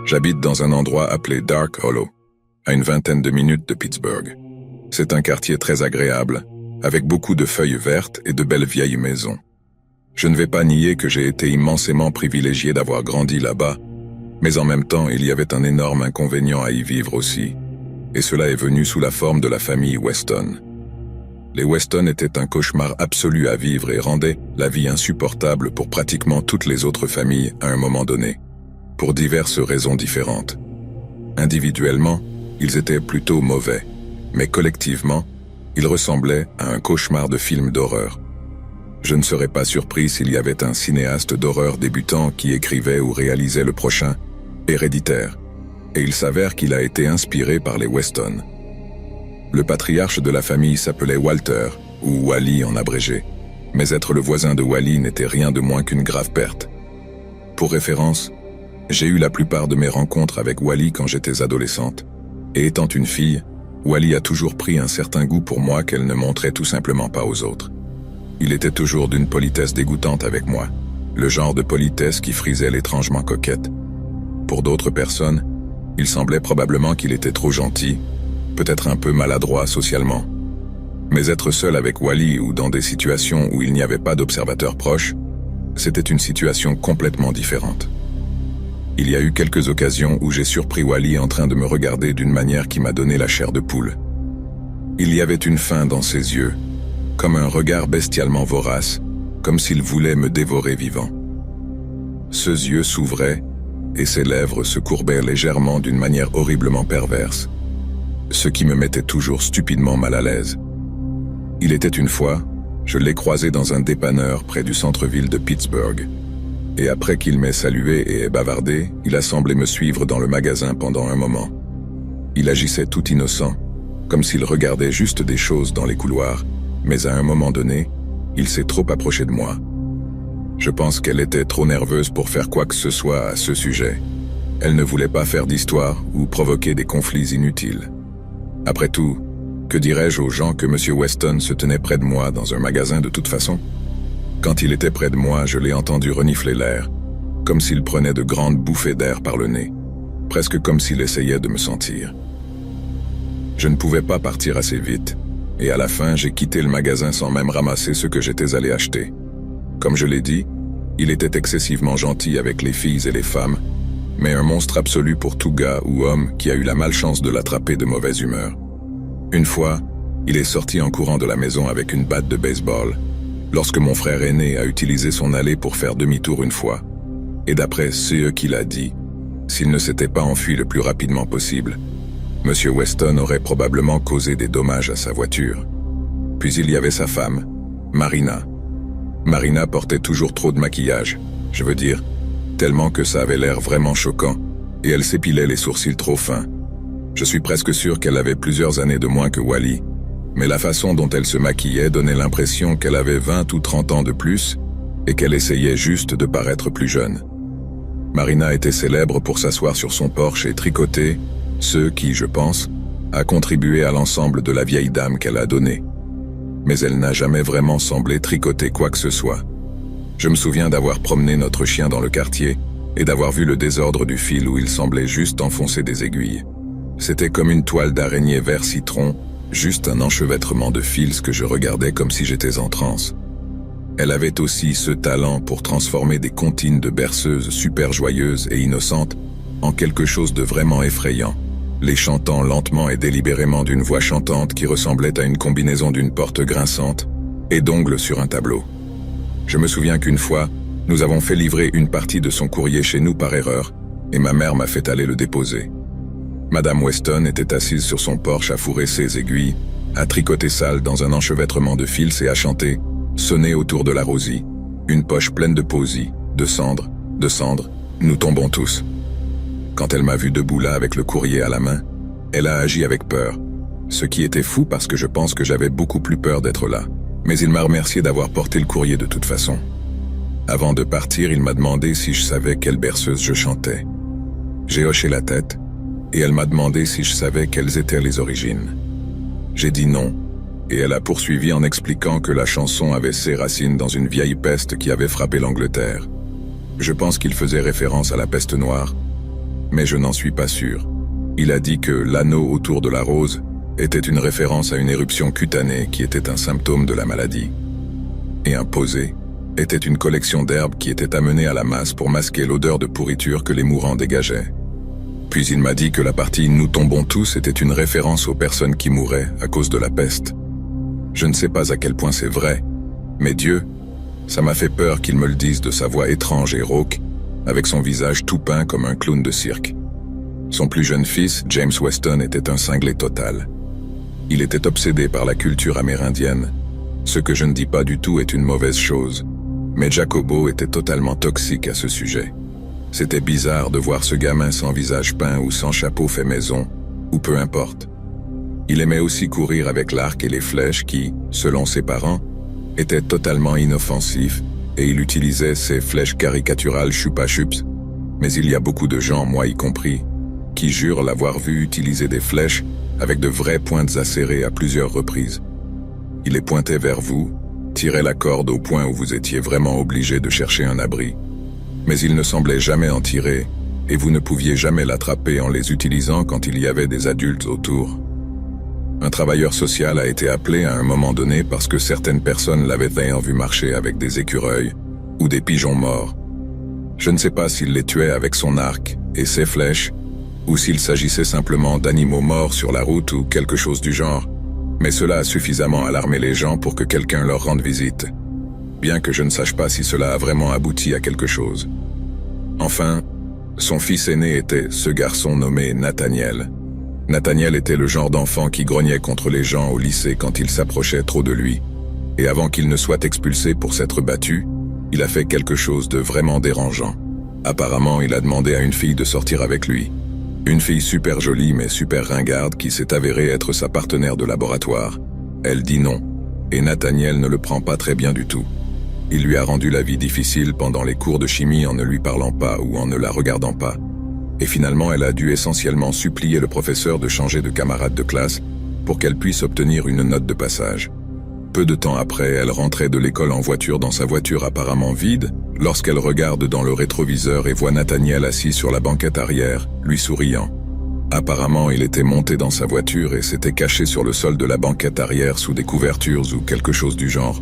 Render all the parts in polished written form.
J'habite dans un endroit appelé Dark Hollow, à une vingtaine de minutes de Pittsburgh. C'est un quartier très agréable, avec beaucoup de feuilles vertes et de belles vieilles maisons. Je ne vais pas nier que j'ai été immensément privilégié d'avoir grandi là-bas, mais en même temps il y avait un énorme inconvénient à y vivre aussi, et cela est venu sous la forme de la famille Weston. Les Weston étaient un cauchemar absolu à vivre et rendaient la vie insupportable pour pratiquement toutes les autres familles à un moment donné, pour diverses raisons différentes. Individuellement, ils étaient plutôt mauvais, mais collectivement, ils ressemblaient à un cauchemar de film d'horreur. Je ne serais pas surpris s'il y avait un cinéaste d'horreur débutant qui écrivait ou réalisait le prochain Héréditaire, et il s'avère qu'il a été inspiré par les Weston. Le patriarche de la famille s'appelait Walter, ou Wally en abrégé, mais être le voisin de Wally n'était rien de moins qu'une grave perte. Pour référence, j'ai eu la plupart de mes rencontres avec Wally quand j'étais adolescente, et étant une fille, Wally a toujours pris un certain goût pour moi qu'elle ne montrait tout simplement pas aux autres. Il était toujours d'une politesse dégoûtante avec moi, le genre de politesse qui frisait l'étrangement coquette. Pour d'autres personnes, il semblait probablement qu'il était trop gentil, peut-être un peu maladroit socialement. Mais être seul avec Wally ou dans des situations où il n'y avait pas d'observateurs proches, c'était une situation complètement différente. Il y a eu quelques occasions où j'ai surpris Wally en train de me regarder d'une manière qui m'a donné la chair de poule. Il y avait une faim dans ses yeux, comme un regard bestialement vorace, comme s'il voulait me dévorer vivant. Ses yeux s'ouvraient et ses lèvres se courbaient légèrement d'une manière horriblement perverse, ce qui me mettait toujours stupidement mal à l'aise. Il était une fois, je l'ai croisé dans un dépanneur près du centre-ville de Pittsburgh. Et après qu'il m'ait salué et ait bavardé, il a semblé me suivre dans le magasin pendant un moment. Il agissait tout innocent, comme s'il regardait juste des choses dans les couloirs, mais à un moment donné, il s'est trop approché de moi. Je pense qu'elle était trop nerveuse pour faire quoi que ce soit à ce sujet. Elle ne voulait pas faire d'histoire ou provoquer des conflits inutiles. Après tout, que dirais-je aux gens que M. Weston se tenait près de moi dans un magasin de toute façon? Quand il était près de moi, je l'ai entendu renifler l'air, comme s'il prenait de grandes bouffées d'air par le nez, presque comme s'il essayait de me sentir. Je ne pouvais pas partir assez vite, et à la fin, j'ai quitté le magasin sans même ramasser ce que j'étais allé acheter. Comme je l'ai dit, il était excessivement gentil avec les filles et les femmes, mais un monstre absolu pour tout gars ou homme qui a eu la malchance de l'attraper de mauvaise humeur. Une fois, il est sorti en courant de la maison avec une batte de baseball, lorsque mon frère aîné a utilisé son allée pour faire demi-tour une fois, et d'après ce qu'il a dit, s'il ne s'était pas enfui le plus rapidement possible, M. Weston aurait probablement causé des dommages à sa voiture. Puis il y avait sa femme, Marina. Marina portait toujours trop de maquillage, je veux dire, tellement que ça avait l'air vraiment choquant, et elle s'épilait les sourcils trop fins. Je suis presque sûr qu'elle avait plusieurs années de moins que Wally, mais la façon dont elle se maquillait donnait l'impression qu'elle avait 20 ou 30 ans de plus et qu'elle essayait juste de paraître plus jeune. Marina était célèbre pour s'asseoir sur son porche et tricoter, ce qui, je pense, a contribué à l'ensemble de la vieille dame qu'elle a donnée. Mais elle n'a jamais vraiment semblé tricoter quoi que ce soit. Je me souviens d'avoir promené notre chien dans le quartier et d'avoir vu le désordre du fil où il semblait juste enfoncer des aiguilles. C'était comme une toile d'araignée vert citron, juste un enchevêtrement de fils que je regardais comme si j'étais en transe. Elle avait aussi ce talent pour transformer des comptines de berceuses super joyeuses et innocentes en quelque chose de vraiment effrayant, les chantant lentement et délibérément d'une voix chantante qui ressemblait à une combinaison d'une porte grinçante et d'ongles sur un tableau. Je me souviens qu'une fois, nous avons fait livrer une partie de son courrier chez nous par erreur, et ma mère m'a fait aller le déposer. Madame Weston était assise sur son porche à fourrer ses aiguilles, à tricoter sale dans un enchevêtrement de fils et à chanter « Sonnez autour de la rosie, une poche pleine de posies, de cendres, nous tombons tous ». Quand elle m'a vu debout là avec le courrier à la main, elle a agi avec peur, ce qui était fou parce que je pense que j'avais beaucoup plus peur d'être là. Mais il m'a remercié d'avoir porté le courrier de toute façon. Avant de partir, il m'a demandé si je savais quelle berceuse je chantais. J'ai hoché la tête, et elle m'a demandé si je savais quelles étaient les origines. J'ai dit non, Et elle a poursuivi en expliquant que la chanson avait ses racines dans une vieille peste qui avait frappé l'Angleterre. Je pense qu'il faisait référence à la peste noire, mais je n'en suis pas sûr. Il a dit que l'anneau autour de la rose était une référence à une éruption cutanée qui était un symptôme de la maladie. Et un posé était une collection d'herbes qui était amenée à la masse pour masquer l'odeur de pourriture que les mourants dégageaient. Puis il m'a dit que la partie « Nous tombons tous » était une référence aux personnes qui mouraient à cause de la peste. Je ne sais pas à quel point c'est vrai, mais Dieu, ça m'a fait peur qu'il me le dise de sa voix étrange et rauque, avec son visage tout peint comme un clown de cirque. Son plus jeune fils, James Weston, était un cinglé total. Il était obsédé par la culture amérindienne. Ce que je ne dis pas du tout est une mauvaise chose, mais Jacobo était totalement toxique à ce sujet. C'était bizarre de voir ce gamin sans visage peint ou sans chapeau fait maison, ou peu importe. Il aimait aussi courir avec l'arc et les flèches qui, selon ses parents, étaient totalement inoffensifs, et il utilisait ces flèches caricaturales chupa-chups. Mais il y a beaucoup de gens, moi y compris, qui jurent l'avoir vu utiliser des flèches avec de vraies pointes acérées à plusieurs reprises. Il les pointait vers vous, tirait la corde au point où vous étiez vraiment obligé de chercher un abri. Mais il ne semblait jamais en tirer, et vous ne pouviez jamais l'attraper en les utilisant quand il y avait des adultes autour. Un travailleur social a été appelé à un moment donné parce que certaines personnes l'avaient ayant vu marcher avec des écureuils ou des pigeons morts. Je ne sais pas s'il les tuait avec son arc et ses flèches, ou s'il s'agissait simplement d'animaux morts sur la route ou quelque chose du genre, mais cela a suffisamment alarmé les gens pour que quelqu'un leur rende visite, bien que je ne sache pas si cela a vraiment abouti à quelque chose. Enfin, son fils aîné était ce garçon nommé Nathaniel. Nathaniel était le genre d'enfant qui grognait contre les gens au lycée quand ils s'approchaient trop de lui, et avant qu'il ne soit expulsé pour s'être battu, il a fait quelque chose de vraiment dérangeant. Apparemment, il a demandé à une fille de sortir avec lui. Une fille super jolie mais super ringarde qui s'est avérée être sa partenaire de laboratoire. Elle dit non, et Nathaniel ne le prend pas très bien du tout. Il lui a rendu la vie difficile pendant les cours de chimie en ne lui parlant pas ou en ne la regardant pas. Et finalement, elle a dû essentiellement supplier le professeur de changer de camarade de classe pour qu'elle puisse obtenir une note de passage. Peu de temps après, elle rentrait de l'école en voiture dans sa voiture apparemment vide, lorsqu'elle regarde dans le rétroviseur et voit Nathaniel assis sur la banquette arrière, lui souriant. Apparemment, il était monté dans sa voiture et s'était caché sur le sol de la banquette arrière sous des couvertures ou quelque chose du genre.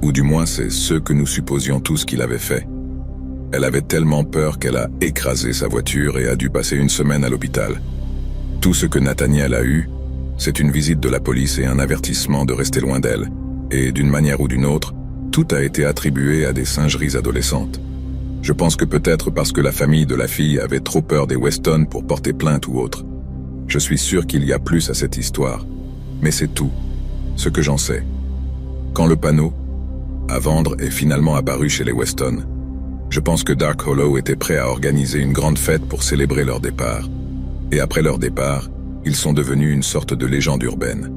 Ou du moins, c'est ce que nous supposions tous qu'il avait fait. Elle avait tellement peur qu'elle a écrasé sa voiture et a dû passer une semaine à l'hôpital. Tout ce que Nathaniel a eu, c'est une visite de la police et un avertissement de rester loin d'elle. Et d'une manière ou d'une autre, tout a été attribué à des singeries adolescentes. Je pense que peut-être parce que la famille de la fille avait trop peur des Weston pour porter plainte ou autre. Je suis sûr qu'il y a plus à cette histoire. Mais c'est tout, ce que j'en sais. Quand le panneau à vendre est finalement apparu chez les Weston, je pense que Dark Hollow était prêt à organiser une grande fête pour célébrer leur départ. Et après leur départ, ils sont devenus une sorte de légende urbaine.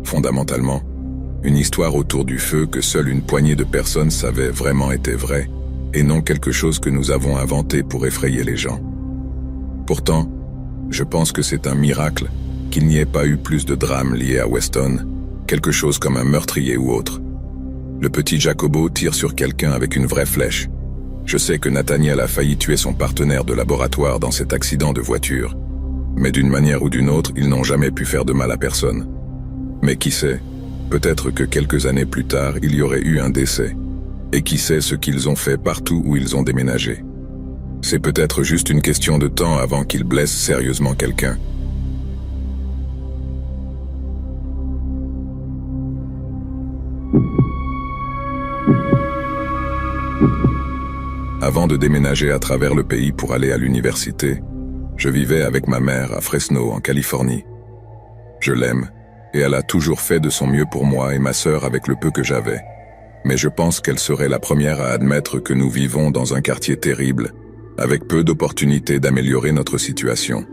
Fondamentalement, une histoire autour du feu que seule une poignée de personnes savaient vraiment était vraie, et non quelque chose que nous avons inventé pour effrayer les gens. Pourtant, je pense que c'est un miracle qu'il n'y ait pas eu plus de drames liés à Weston, quelque chose comme un meurtrier ou autre. Le petit Jacobo tire sur quelqu'un avec une vraie flèche. Je sais que Nathaniel a failli tuer son partenaire de laboratoire dans cet accident de voiture. Mais d'une manière ou d'une autre, ils n'ont jamais pu faire de mal à personne. Mais qui sait, peut-être que quelques années plus tard, il y aurait eu un décès. Et qui sait ce qu'ils ont fait partout où ils ont déménagé. C'est peut-être juste une question de temps avant qu'ils blessent sérieusement quelqu'un. Avant de déménager à travers le pays pour aller à l'université, je vivais avec ma mère à Fresno, en Californie. Je l'aime, et elle a toujours fait de son mieux pour moi et ma sœur avec le peu que j'avais. Mais je pense qu'elle serait la première à admettre que nous vivons dans un quartier terrible, avec peu d'opportunités d'améliorer notre situation.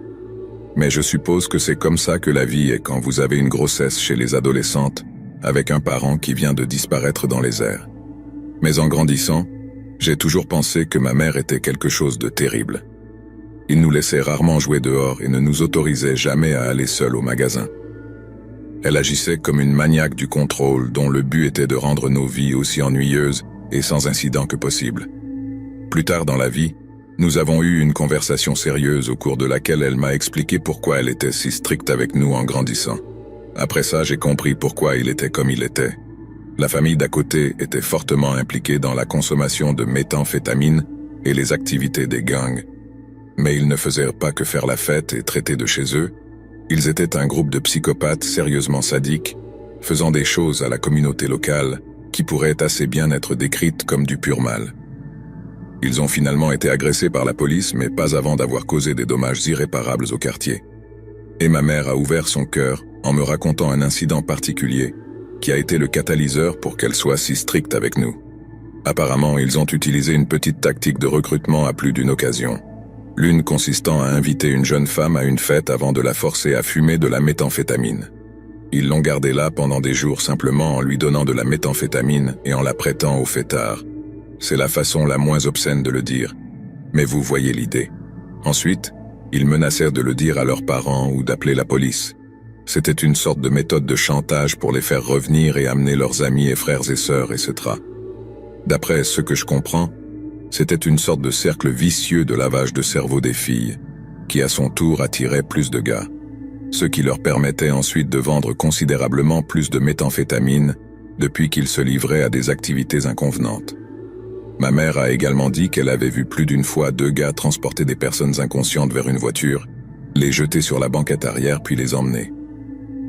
Mais je suppose que c'est comme ça que la vie est quand vous avez une grossesse chez les adolescentes, avec un parent qui vient de disparaître dans les airs. Mais en grandissant, j'ai toujours pensé que ma mère était quelque chose de terrible. Il nous laissait rarement jouer dehors et ne nous autorisait jamais à aller seuls au magasin. Elle agissait comme une maniaque du contrôle dont le but était de rendre nos vies aussi ennuyeuses et sans incident que possible. Plus tard dans la vie, nous avons eu une conversation sérieuse au cours de laquelle elle m'a expliqué pourquoi elle était si stricte avec nous en grandissant. Après ça, j'ai compris pourquoi il était comme il était. La famille d'à côté était fortement impliquée dans la consommation de méthamphétamine et les activités des gangs. Mais ils ne faisaient pas que faire la fête et traiter de chez eux. Ils étaient un groupe de psychopathes sérieusement sadiques, faisant des choses à la communauté locale qui pourraient assez bien être décrites comme du pur mal. Ils ont finalement été agressés par la police, mais pas avant d'avoir causé des dommages irréparables au quartier. Et ma mère a ouvert son cœur en me racontant un incident particulier qui a été le catalyseur pour qu'elle soit si stricte avec nous. Apparemment, ils ont utilisé une petite tactique de recrutement à plus d'une occasion. L'une consistant à inviter une jeune femme à une fête avant de la forcer à fumer de la méthamphétamine. Ils l'ont gardée là pendant des jours simplement en lui donnant de la méthamphétamine et en la prêtant au fêtard. C'est la façon la moins obscène de le dire, mais vous voyez l'idée. Ensuite, ils menacèrent de le dire à leurs parents ou d'appeler la police. C'était une sorte de méthode de chantage pour les faire revenir et amener leurs amis et frères et sœurs, etc. D'après ce que je comprends, c'était une sorte de cercle vicieux de lavage de cerveau des filles, qui à son tour attirait plus de gars, ce qui leur permettait ensuite de vendre considérablement plus de méthamphétamine depuis qu'ils se livraient à des activités inconvenantes. Ma mère a également dit qu'elle avait vu plus d'une fois 2 gars transporter des personnes inconscientes vers une voiture, les jeter sur la banquette arrière puis les emmener.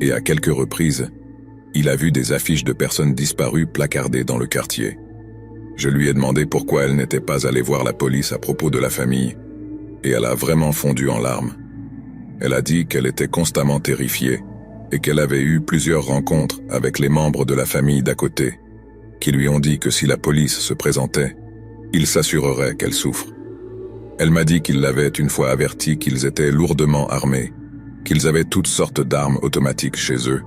Et à quelques reprises, il a vu des affiches de personnes disparues placardées dans le quartier. Je lui ai demandé pourquoi elle n'était pas allée voir la police à propos de la famille, et elle a vraiment fondu en larmes. Elle a dit qu'elle était constamment terrifiée et qu'elle avait eu plusieurs rencontres avec les membres de la famille d'à côté, qui lui ont dit que si la police se présentait, ils s'assureraient qu'elle souffre. Elle m'a dit qu'ils l'avaient une fois averti qu'ils étaient lourdement armés, qu'ils avaient toutes sortes d'armes automatiques chez eux,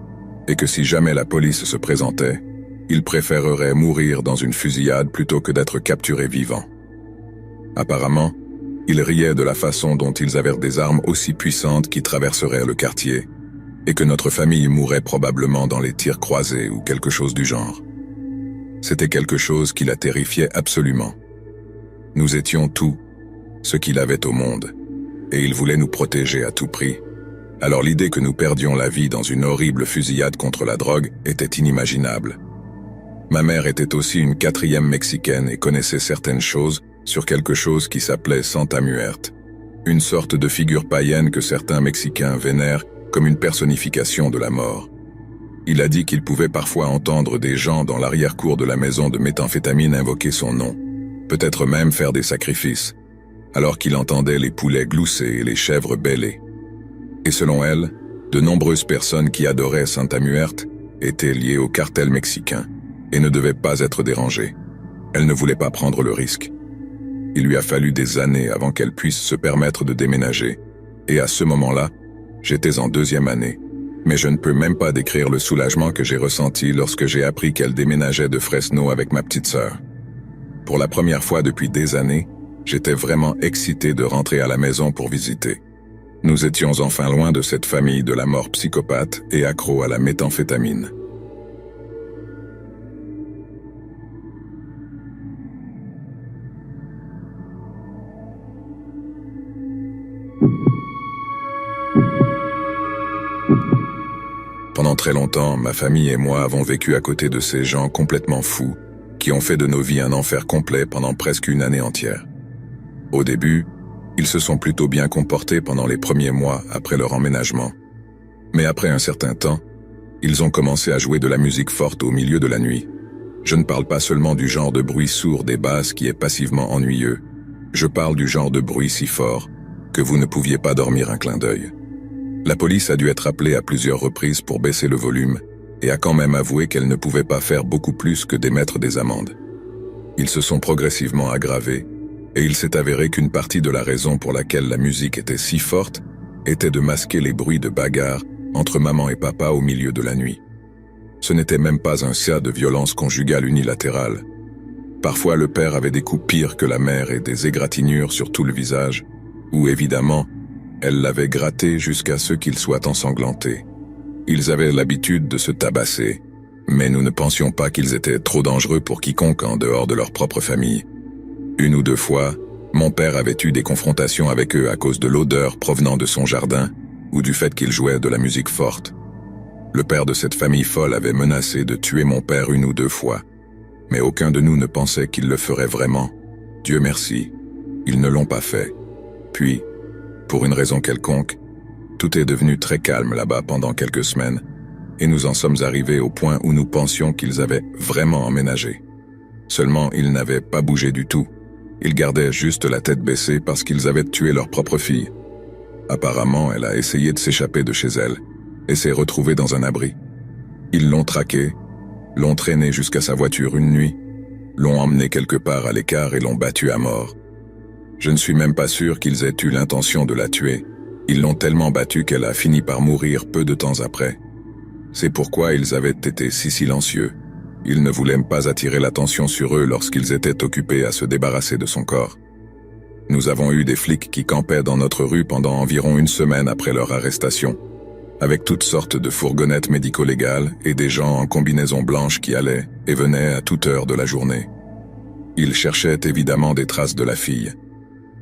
et que si jamais la police se présentait, ils préféreraient mourir dans une fusillade plutôt que d'être capturés vivants. Apparemment, ils riaient de la façon dont ils avaient des armes aussi puissantes qui traverseraient le quartier, et que notre famille mourrait probablement dans les tirs croisés ou quelque chose du genre. C'était quelque chose qui la terrifiait absolument. Nous étions tout ce qu'il avait au monde, et il voulait nous protéger à tout prix. Alors l'idée que nous perdions la vie dans une horrible fusillade contre la drogue était inimaginable. Ma mère était aussi une 4e mexicaine et connaissait certaines choses sur quelque chose qui s'appelait Santa Muerte, une sorte de figure païenne que certains Mexicains vénèrent comme une personnification de la mort. Il a dit qu'il pouvait parfois entendre des gens dans l'arrière-cour de la maison de méthamphétamine invoquer son nom, peut-être même faire des sacrifices, alors qu'il entendait les poulets glousser et les chèvres bêler. Et selon elle, de nombreuses personnes qui adoraient Santa Muerte étaient liées au cartel mexicain et ne devaient pas être dérangées. Elle ne voulait pas prendre le risque. Il lui a fallu des années avant qu'elle puisse se permettre de déménager, et à ce moment-là, j'étais en 2e année, mais je ne peux même pas décrire le soulagement que j'ai ressenti lorsque j'ai appris qu'elle déménageait de Fresno avec ma petite sœur. Pour la première fois depuis des années, j'étais vraiment excité de rentrer à la maison pour visiter. Nous étions enfin loin de cette famille de la mort psychopathe et accro à la méthamphétamine. Pendant très longtemps, ma famille et moi avons vécu à côté de ces gens complètement fous qui ont fait de nos vies un enfer complet pendant presque une année entière. Au début, ils se sont plutôt bien comportés pendant les premiers mois après leur emménagement. Mais après un certain temps, ils ont commencé à jouer de la musique forte au milieu de la nuit. Je ne parle pas seulement du genre de bruit sourd des basses qui est passivement ennuyeux. Je parle du genre de bruit si fort que vous ne pouviez pas dormir un clin d'œil. La police a dû être appelée à plusieurs reprises pour baisser le volume et a quand même avoué qu'elle ne pouvait pas faire beaucoup plus que d'émettre des amendes. Ils se sont progressivement aggravés et il s'est avéré qu'une partie de la raison pour laquelle la musique était si forte était de masquer les bruits de bagarre entre maman et papa au milieu de la nuit. Ce n'était même pas un cas de violence conjugale unilatérale. Parfois le père avait des coups pires que la mère et des égratignures sur tout le visage, où évidemment, elle l'avait gratté jusqu'à ce qu'il soit ensanglanté. Ils avaient l'habitude de se tabasser, mais nous ne pensions pas qu'ils étaient trop dangereux pour quiconque en dehors de leur propre famille. Une ou deux fois, mon père avait eu des confrontations avec eux à cause de l'odeur provenant de son jardin ou du fait qu'ils jouaient de la musique forte. Le père de cette famille folle avait menacé de tuer mon père une ou deux fois, mais aucun de nous ne pensait qu'il le ferait vraiment. Dieu merci, ils ne l'ont pas fait. Puis, pour une raison quelconque, tout est devenu très calme là-bas pendant quelques semaines, et nous en sommes arrivés au point où nous pensions qu'ils avaient vraiment emménagé. Seulement, ils n'avaient pas bougé du tout. Ils gardaient juste la tête baissée parce qu'ils avaient tué leur propre fille. Apparemment, elle a essayé de s'échapper de chez elle et s'est retrouvée dans un abri. Ils l'ont traquée, l'ont traînée jusqu'à sa voiture une nuit, l'ont emmenée quelque part à l'écart et l'ont battue à mort. Je ne suis même pas sûr qu'ils aient eu l'intention de la tuer. Ils l'ont tellement battue qu'elle a fini par mourir peu de temps après. C'est pourquoi ils avaient été si silencieux. Ils ne voulaient pas attirer l'attention sur eux lorsqu'ils étaient occupés à se débarrasser de son corps. Nous avons eu des flics qui campaient dans notre rue pendant environ une semaine après leur arrestation, avec toutes sortes de fourgonnettes médico-légales et des gens en combinaison blanche qui allaient et venaient à toute heure de la journée. Ils cherchaient évidemment des traces de la fille.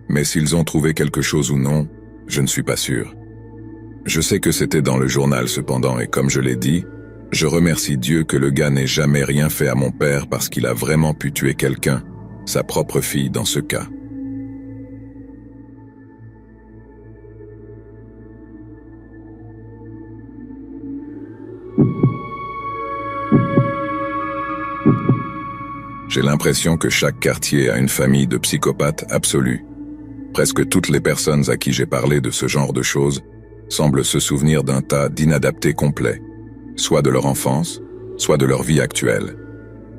Mais s'ils ont trouvé quelque chose ou non, je ne suis pas sûr. Je sais que c'était dans le journal cependant et comme je l'ai dit, je remercie Dieu que le gars n'ait jamais rien fait à mon père parce qu'il a vraiment pu tuer quelqu'un, sa propre fille dans ce cas. J'ai l'impression que chaque quartier a une famille de psychopathes absolus. Presque toutes les personnes à qui j'ai parlé de ce genre de choses semblent se souvenir d'un tas d'inadaptés complets, soit de leur enfance, soit de leur vie actuelle.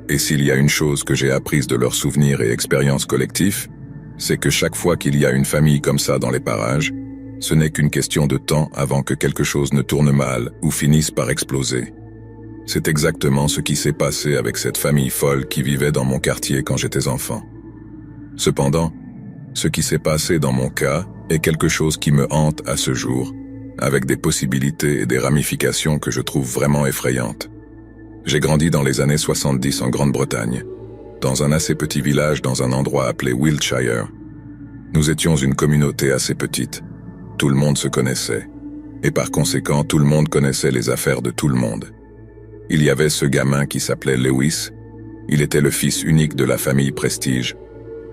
Et s'il y a une chose que j'ai apprise de leurs souvenirs et expériences collectifs, c'est que chaque fois qu'il y a une famille comme ça dans les parages, ce n'est qu'une question de temps avant que quelque chose ne tourne mal ou finisse par exploser. C'est exactement ce qui s'est passé avec cette famille folle qui vivait dans mon quartier quand j'étais enfant. Cependant, ce qui s'est passé dans mon cas est quelque chose qui me hante à ce jour, avec des possibilités et des ramifications que je trouve vraiment effrayantes. J'ai grandi dans les années 70 en Grande-Bretagne, dans un assez petit village dans un endroit appelé Wiltshire. Nous étions une communauté assez petite. Tout le monde se connaissait. Et par conséquent, tout le monde connaissait les affaires de tout le monde. Il y avait ce gamin qui s'appelait Lewis. Il était le fils unique de la famille Prestige,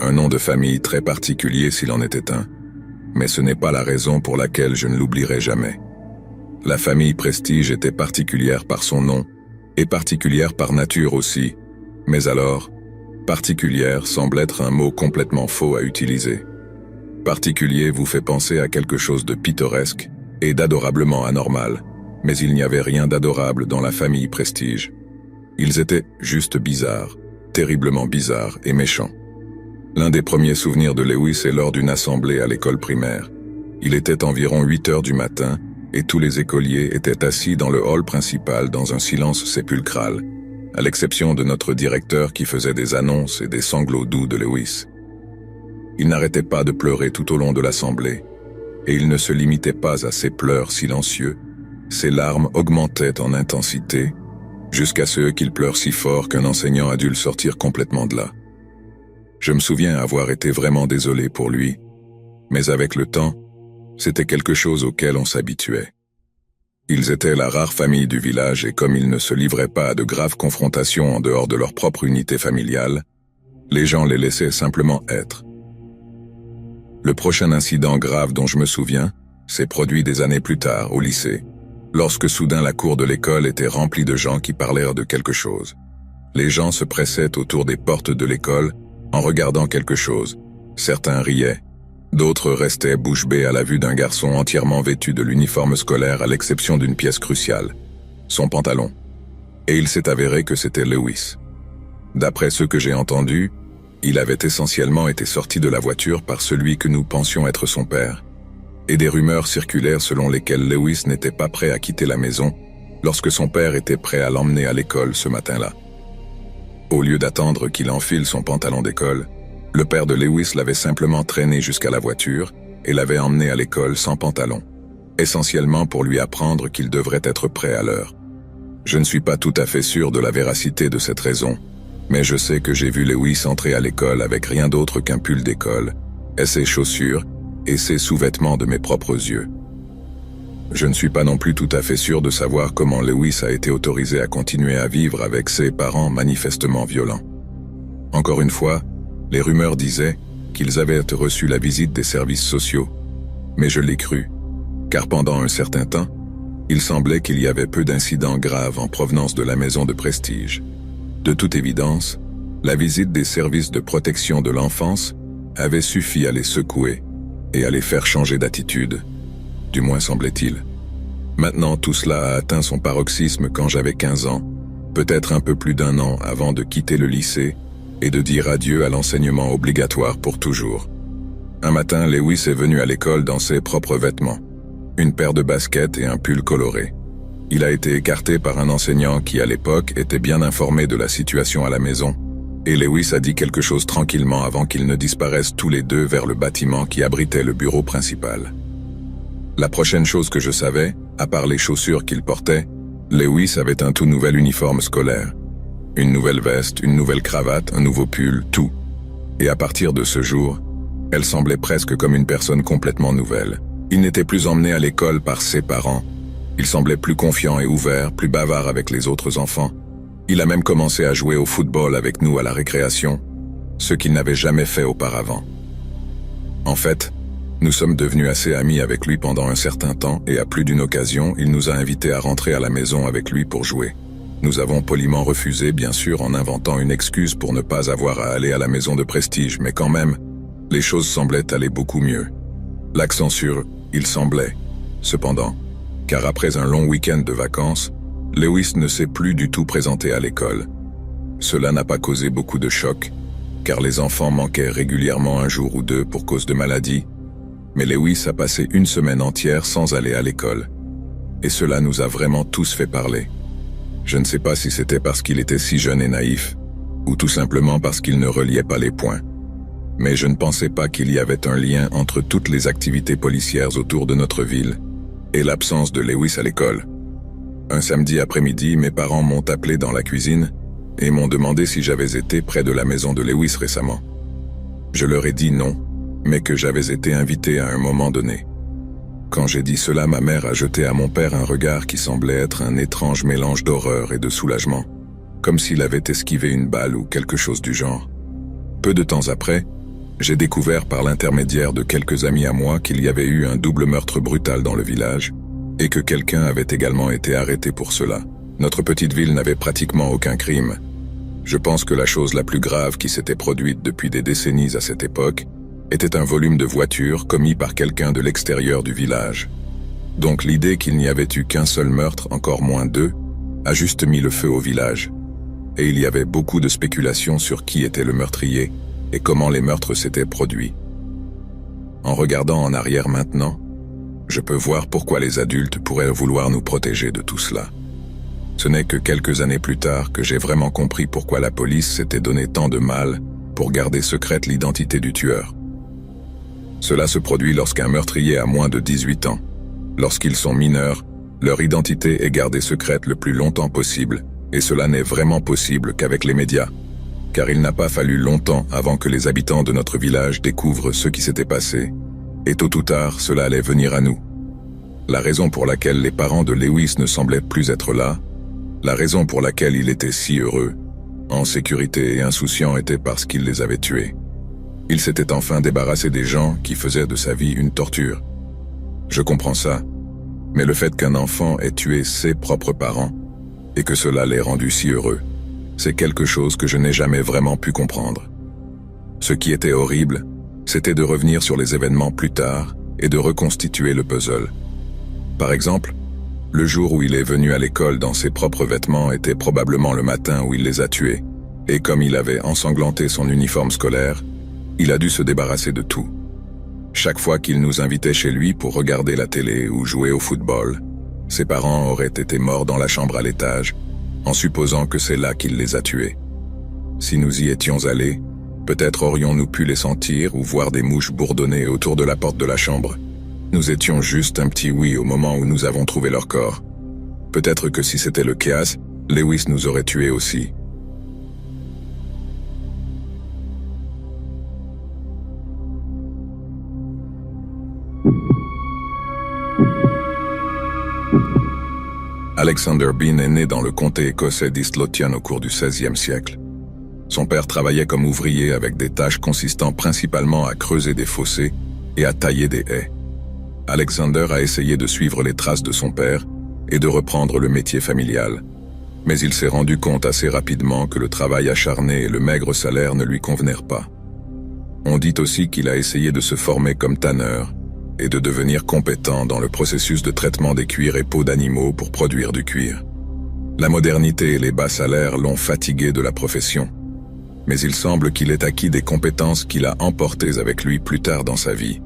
un nom de famille très particulier s'il en était un, mais ce n'est pas la raison pour laquelle je ne l'oublierai jamais. La famille Prestige était particulière par son nom, et particulière par nature aussi, mais alors, particulière semble être un mot complètement faux à utiliser. Particulier vous fait penser à quelque chose de pittoresque et d'adorablement anormal, mais il n'y avait rien d'adorable dans la famille Prestige. Ils étaient juste bizarres, terriblement bizarres et méchants. L'un des premiers souvenirs de Lewis est lors d'une assemblée à l'école primaire. Il était environ 8 heures du matin et tous les écoliers étaient assis dans le hall principal dans un silence sépulcral, à l'exception de notre directeur qui faisait des annonces et des sanglots doux de Lewis. Il n'arrêtait pas de pleurer tout au long de l'assemblée, et il ne se limitait pas à ses pleurs silencieux. Ses larmes augmentaient en intensité, jusqu'à ce qu'il pleure si fort qu'un enseignant a dû le sortir complètement de là. Je me souviens avoir été vraiment désolé pour lui, mais avec le temps, c'était quelque chose auquel on s'habituait. Ils étaient la rare famille du village et comme ils ne se livraient pas à de graves confrontations en dehors de leur propre unité familiale, les gens les laissaient simplement être. Le prochain incident grave dont je me souviens s'est produit des années plus tard, au lycée, lorsque soudain la cour de l'école était remplie de gens qui parlèrent de quelque chose. Les gens se pressaient autour des portes de l'école en regardant quelque chose. Certains riaient, d'autres restaient bouche bée à la vue d'un garçon entièrement vêtu de l'uniforme scolaire à l'exception d'une pièce cruciale, son pantalon. Et il s'est avéré que c'était Lewis. D'après ce que j'ai entendu, il avait essentiellement été sorti de la voiture par celui que nous pensions être son père, et des rumeurs circulèrent selon lesquelles Lewis n'était pas prêt à quitter la maison lorsque son père était prêt à l'emmener à l'école ce matin-là. Au lieu d'attendre qu'il enfile son pantalon d'école, le père de Lewis l'avait simplement traîné jusqu'à la voiture et l'avait emmené à l'école sans pantalon. essentiellement pour lui apprendre qu'il devrait être prêt à l'heure. Je ne suis pas tout à fait sûr de la véracité de cette raison, mais je sais que j'ai vu Lewis entrer à l'école avec rien d'autre qu'un pull d'école, et ses chaussures, et ses sous-vêtements de mes propres yeux. Je ne suis pas non plus tout à fait sûr de savoir comment Lewis a été autorisé à continuer à vivre avec ses parents manifestement violents. Encore une fois, les rumeurs disaient qu'ils avaient reçu la visite des services sociaux, mais je l'ai cru, car pendant un certain temps, il semblait qu'il y avait peu d'incidents graves en provenance de la maison de Prestige. De toute évidence, la visite des services de protection de l'enfance avait suffi à les secouer et à les faire changer d'attitude, du moins semblait-il. Maintenant, tout cela a atteint son paroxysme quand j'avais 15 ans, peut-être un peu plus d'1 an avant de quitter le lycée et de dire adieu à l'enseignement obligatoire pour toujours. Un matin, Lewis est venu à l'école dans ses propres vêtements, une paire de baskets et un pull coloré. Il a été écarté par un enseignant qui, à l'époque, était bien informé de la situation à la maison, et Lewis a dit quelque chose tranquillement avant qu'ils ne disparaissent tous les deux vers le bâtiment qui abritait le bureau principal. La prochaine chose que je savais, à part les chaussures qu'il portait, Lewis avait un tout nouvel uniforme scolaire. Une nouvelle veste, une nouvelle cravate, un nouveau pull, tout. Et à partir de ce jour, elle semblait presque comme une personne complètement nouvelle. Il n'était plus emmené à l'école par ses parents. Il semblait plus confiant et ouvert, plus bavard avec les autres enfants. Il a même commencé à jouer au football avec nous à la récréation, ce qu'il n'avait jamais fait auparavant. En fait, nous sommes devenus assez amis avec lui pendant un certain temps et à plus d'une occasion, il nous a invités à rentrer à la maison avec lui pour jouer. Nous avons poliment refusé, bien sûr, en inventant une excuse pour ne pas avoir à aller à la maison de Prestige, mais quand même, les choses semblaient aller beaucoup mieux. L'accent sur « il semblait », cependant, car après un long week-end de vacances, Lewis ne s'est plus du tout présenté à l'école. Cela n'a pas causé beaucoup de choc, car les enfants manquaient régulièrement un jour ou deux pour cause de maladie, mais Lewis a passé une semaine entière sans aller à l'école. Et cela nous a vraiment tous fait parler. Je ne sais pas si c'était parce qu'il était si jeune et naïf, ou tout simplement parce qu'il ne reliait pas les points. Mais je ne pensais pas qu'il y avait un lien entre toutes les activités policières autour de notre ville et l'absence de Lewis à l'école. Un samedi après-midi, mes parents m'ont appelé dans la cuisine et m'ont demandé si j'avais été près de la maison de Lewis récemment. Je leur ai dit non, mais que j'avais été invité à un moment donné. Quand j'ai dit cela, ma mère a jeté à mon père un regard qui semblait être un étrange mélange d'horreur et de soulagement, comme s'il avait esquivé une balle ou quelque chose du genre. Peu de temps après, j'ai découvert par l'intermédiaire de quelques amis à moi qu'il y avait eu un double meurtre brutal dans le village, et que quelqu'un avait également été arrêté pour cela. Notre petite ville n'avait pratiquement aucun crime. Je pense que la chose la plus grave qui s'était produite depuis des décennies à cette époque était un volume de voitures commis par quelqu'un de l'extérieur du village. Donc l'idée qu'il n'y avait eu qu'un seul meurtre, encore moins deux, a juste mis le feu au village. Et il y avait beaucoup de spéculations sur qui était le meurtrier et comment les meurtres s'étaient produits. En regardant en arrière maintenant, je peux voir pourquoi les adultes pourraient vouloir nous protéger de tout cela. Ce n'est que quelques années plus tard que j'ai vraiment compris pourquoi la police s'était donné tant de mal pour garder secrète l'identité du tueur. Cela se produit lorsqu'un meurtrier a moins de 18 ans. Lorsqu'ils sont mineurs, leur identité est gardée secrète le plus longtemps possible, et cela n'est vraiment possible qu'avec les médias, car il n'a pas fallu longtemps avant que les habitants de notre village découvrent ce qui s'était passé, et tôt ou tard, cela allait venir à nous. La raison pour laquelle les parents de Lewis ne semblaient plus être là, la raison pour laquelle il était si heureux, en sécurité et insouciant, était parce qu'il les avait tués. Il s'était enfin débarrassé des gens qui faisaient de sa vie une torture. Je comprends ça, mais le fait qu'un enfant ait tué ses propres parents, et que cela l'ait rendu si heureux, c'est quelque chose que je n'ai jamais vraiment pu comprendre. Ce qui était horrible, c'était de revenir sur les événements plus tard et de reconstituer le puzzle. Par exemple, le jour où il est venu à l'école dans ses propres vêtements était probablement le matin où il les a tués, et comme il avait ensanglanté son uniforme scolaire, il a dû se débarrasser de tout. Chaque fois qu'il nous invitait chez lui pour regarder la télé ou jouer au football, ses parents auraient été morts dans la chambre à l'étage, en supposant que c'est là qu'il les a tués. Si nous y étions allés, peut-être aurions-nous pu les sentir ou voir des mouches bourdonner autour de la porte de la chambre. Nous étions juste un petit oui au moment où nous avons trouvé leur corps. Peut-être que si c'était le chaos, Lewis nous aurait tués aussi. Alexander Bean est né dans le comté écossais d'East Lothian au cours du XVIe siècle. Son père travaillait comme ouvrier avec des tâches consistant principalement à creuser des fossés et à tailler des haies. Alexander a essayé de suivre les traces de son père et de reprendre le métier familial. Mais il s'est rendu compte assez rapidement que le travail acharné et le maigre salaire ne lui convenaient pas. On dit aussi qu'il a essayé de se former comme tanneur et de devenir compétent dans le processus de traitement des cuirs et peaux d'animaux pour produire du cuir. La modernité et les bas salaires l'ont fatigué de la profession. Mais il semble qu'il ait acquis des compétences qu'il a emportées avec lui plus tard dans sa vie.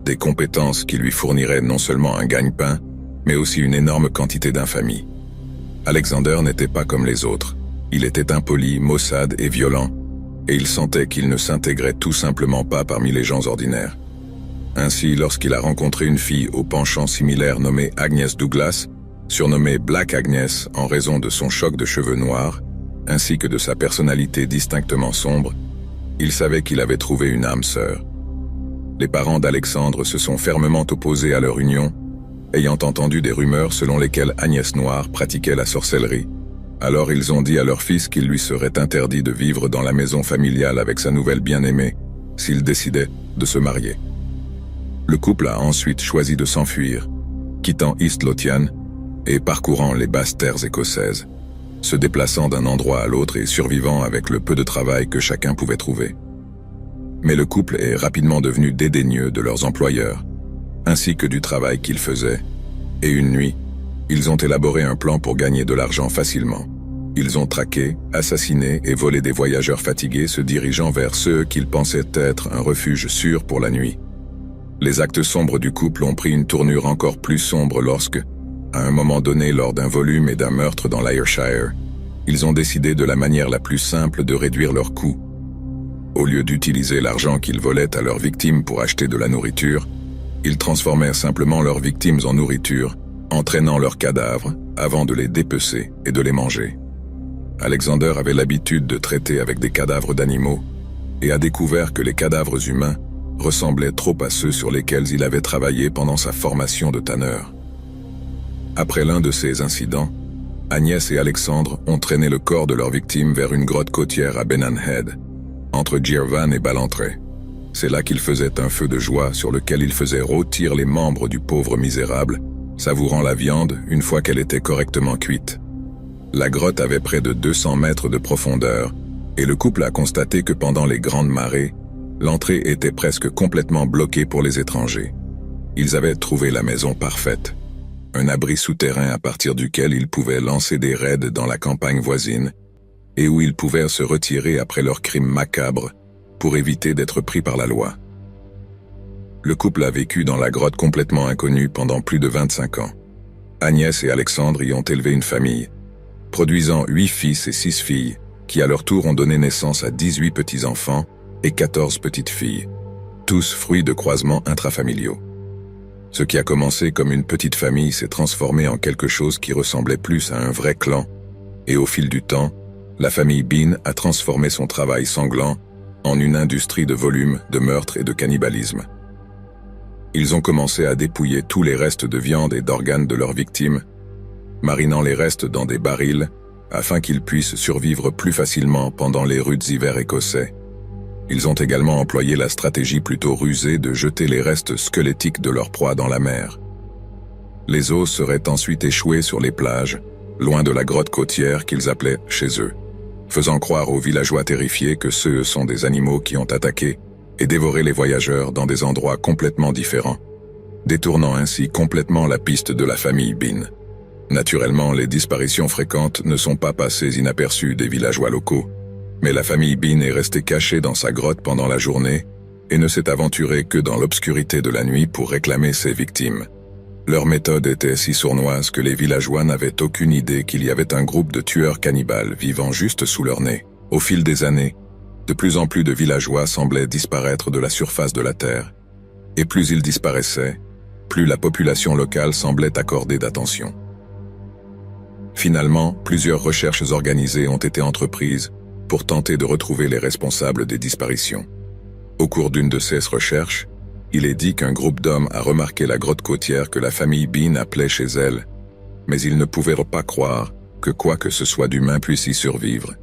Des compétences qui lui fourniraient non seulement un gagne-pain, mais aussi une énorme quantité d'infamie. Alexander n'était pas comme les autres. Il était impoli, maussade et violent, et il sentait qu'il ne s'intégrait tout simplement pas parmi les gens ordinaires. Ainsi, lorsqu'il a rencontré une fille au penchant similaire nommée Agnes Douglas, surnommée Black Agnes en raison de son choc de cheveux noirs, ainsi que de sa personnalité distinctement sombre, il savait qu'il avait trouvé une âme sœur. Les parents d'Alexandre se sont fermement opposés à leur union, ayant entendu des rumeurs selon lesquelles Agnès Noire pratiquait la sorcellerie. Alors ils ont dit à leur fils qu'il lui serait interdit de vivre dans la maison familiale avec sa nouvelle bien-aimée, s'il décidait de se marier. Le couple a ensuite choisi de s'enfuir, quittant East Lothian et parcourant les basses terres écossaises, se déplaçant d'un endroit à l'autre et survivant avec le peu de travail que chacun pouvait trouver. Mais le couple est rapidement devenu dédaigneux de leurs employeurs, ainsi que du travail qu'ils faisaient, et une nuit, ils ont élaboré un plan pour gagner de l'argent facilement. Ils ont traqué, assassiné et volé des voyageurs fatigués se dirigeant vers ceux qu'ils pensaient être un refuge sûr pour la nuit. Les actes sombres du couple ont pris une tournure encore plus sombre lorsque, à un moment donné lors d'un volume et d'un meurtre dans l'Ayrshire, ils ont décidé de la manière la plus simple de réduire leurs coûts. Au lieu d'utiliser l'argent qu'ils volaient à leurs victimes pour acheter de la nourriture, ils transformèrent simplement leurs victimes en nourriture, entraînant leurs cadavres avant de les dépecer et de les manger. Alexander avait l'habitude de traiter avec des cadavres d'animaux et a découvert que les cadavres humains ressemblaient trop à ceux sur lesquels il avait travaillé pendant sa formation de tanneur. Après l'un de ces incidents, Agnès et Alexandre ont traîné le corps de leur victime vers une grotte côtière à Benan Head, entre Girvan et Ballantrae. C'est là qu'ils faisaient un feu de joie sur lequel ils faisaient rôtir les membres du pauvre misérable, savourant la viande une fois qu'elle était correctement cuite. La grotte avait près de 200 mètres de profondeur, et le couple a constaté que pendant les grandes marées, l'entrée était presque complètement bloquée pour les étrangers. Ils avaient trouvé la maison parfaite, un abri souterrain à partir duquel ils pouvaient lancer des raids dans la campagne voisine, et où ils pouvaient se retirer après leurs crimes macabres pour éviter d'être pris par la loi. Le couple a vécu dans la grotte complètement inconnue pendant plus de 25 ans. Agnès et Alexandre y ont élevé une famille, produisant 8 fils et 6 filles, qui à leur tour ont donné naissance à 18 petits-enfants et 14 petites filles, tous fruits de croisements intrafamiliaux. Ce qui a commencé comme une petite famille s'est transformé en quelque chose qui ressemblait plus à un vrai clan, et au fil du temps, la famille Bean a transformé son travail sanglant en une industrie de volume, de meurtre et de cannibalisme. Ils ont commencé à dépouiller tous les restes de viande et d'organes de leurs victimes, marinant les restes dans des barils afin qu'ils puissent survivre plus facilement pendant les rudes hivers écossais. Ils ont également employé la stratégie plutôt rusée de jeter les restes squelettiques de leur proie dans la mer. Les os seraient ensuite échoués sur les plages, loin de la grotte côtière qu'ils appelaient chez eux, faisant croire aux villageois terrifiés que ceux sont des animaux qui ont attaqué et dévoré les voyageurs dans des endroits complètement différents, détournant ainsi complètement la piste de la famille Bean. Naturellement, les disparitions fréquentes ne sont pas passées inaperçues des villageois locaux, mais la famille Bean est restée cachée dans sa grotte pendant la journée et ne s'est aventurée que dans l'obscurité de la nuit pour réclamer ses victimes. Leur méthode était si sournoise que les villageois n'avaient aucune idée qu'il y avait un groupe de tueurs cannibales vivant juste sous leur nez. Au fil des années, de plus en plus de villageois semblaient disparaître de la surface de la terre, et plus ils disparaissaient, plus la population locale semblait accorder d'attention. Finalement, plusieurs recherches organisées ont été entreprises pour tenter de retrouver les responsables des disparitions. Au cours d'une de ces recherches, il est dit qu'un groupe d'hommes a remarqué la grotte côtière que la famille Bean appelait chez elle, mais ils ne pouvaient pas croire que quoi que ce soit d'humain puisse y survivre,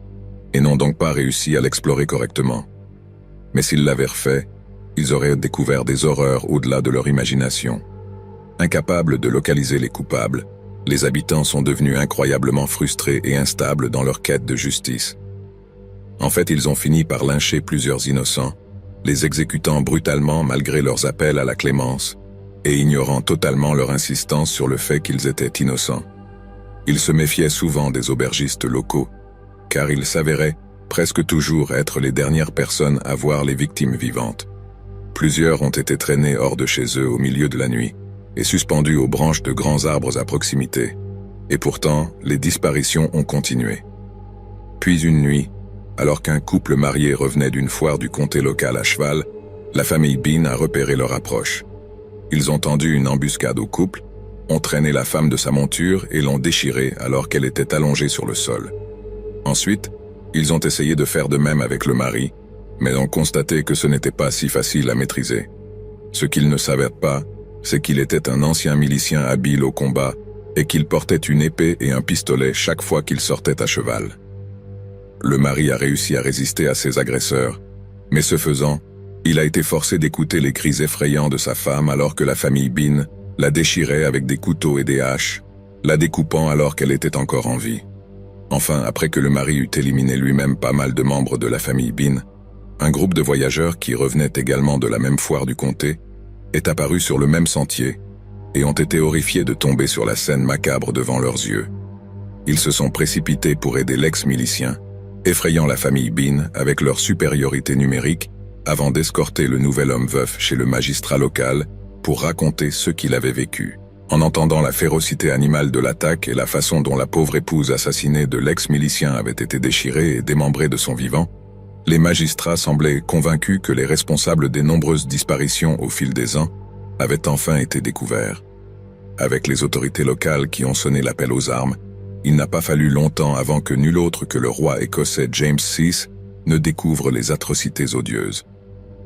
et n'ont donc pas réussi à l'explorer correctement. Mais s'ils l'avaient refait, ils auraient découvert des horreurs au-delà de leur imagination. Incapables de localiser les coupables, les habitants sont devenus incroyablement frustrés et instables dans leur quête de justice. En fait, ils ont fini par lyncher plusieurs innocents, les exécutant brutalement malgré leurs appels à la clémence, et ignorant totalement leur insistance sur le fait qu'ils étaient innocents. Ils se méfiaient souvent des aubergistes locaux, car ils s'avéraient presque toujours être les dernières personnes à voir les victimes vivantes. Plusieurs ont été traînés hors de chez eux au milieu de la nuit, et suspendus aux branches de grands arbres à proximité. Et pourtant, les disparitions ont continué. Puis une nuit, alors qu'un couple marié revenait d'une foire du comté local à cheval, la famille Bean a repéré leur approche. Ils ont tendu une embuscade au couple, ont traîné la femme de sa monture et l'ont déchirée alors qu'elle était allongée sur le sol. Ensuite, ils ont essayé de faire de même avec le mari, mais ont constaté que ce n'était pas si facile à maîtriser. Ce qu'ils ne savaient pas, c'est qu'il était un ancien milicien habile au combat et qu'il portait une épée et un pistolet chaque fois qu'il sortait à cheval. Le mari a réussi à résister à ses agresseurs, mais ce faisant, il a été forcé d'écouter les cris effrayants de sa femme alors que la famille Bean la déchirait avec des couteaux et des haches, la découpant alors qu'elle était encore en vie. Enfin, après que le mari eut éliminé lui-même pas mal de membres de la famille Bean, un groupe de voyageurs qui revenaient également de la même foire du comté est apparu sur le même sentier et ont été horrifiés de tomber sur la scène macabre devant leurs yeux. Ils se sont précipités pour aider l'ex-milicien, effrayant la famille Bean avec leur supériorité numérique avant d'escorter le nouvel homme veuf chez le magistrat local pour raconter ce qu'il avait vécu. En entendant la férocité animale de l'attaque et la façon dont la pauvre épouse assassinée de l'ex-milicien avait été déchirée et démembrée de son vivant, les magistrats semblaient convaincus que les responsables des nombreuses disparitions au fil des ans avaient enfin été découverts. Avec les autorités locales qui ont sonné l'appel aux armes, il n'a pas fallu longtemps avant que nul autre que le roi écossais James VI ne découvre les atrocités odieuses.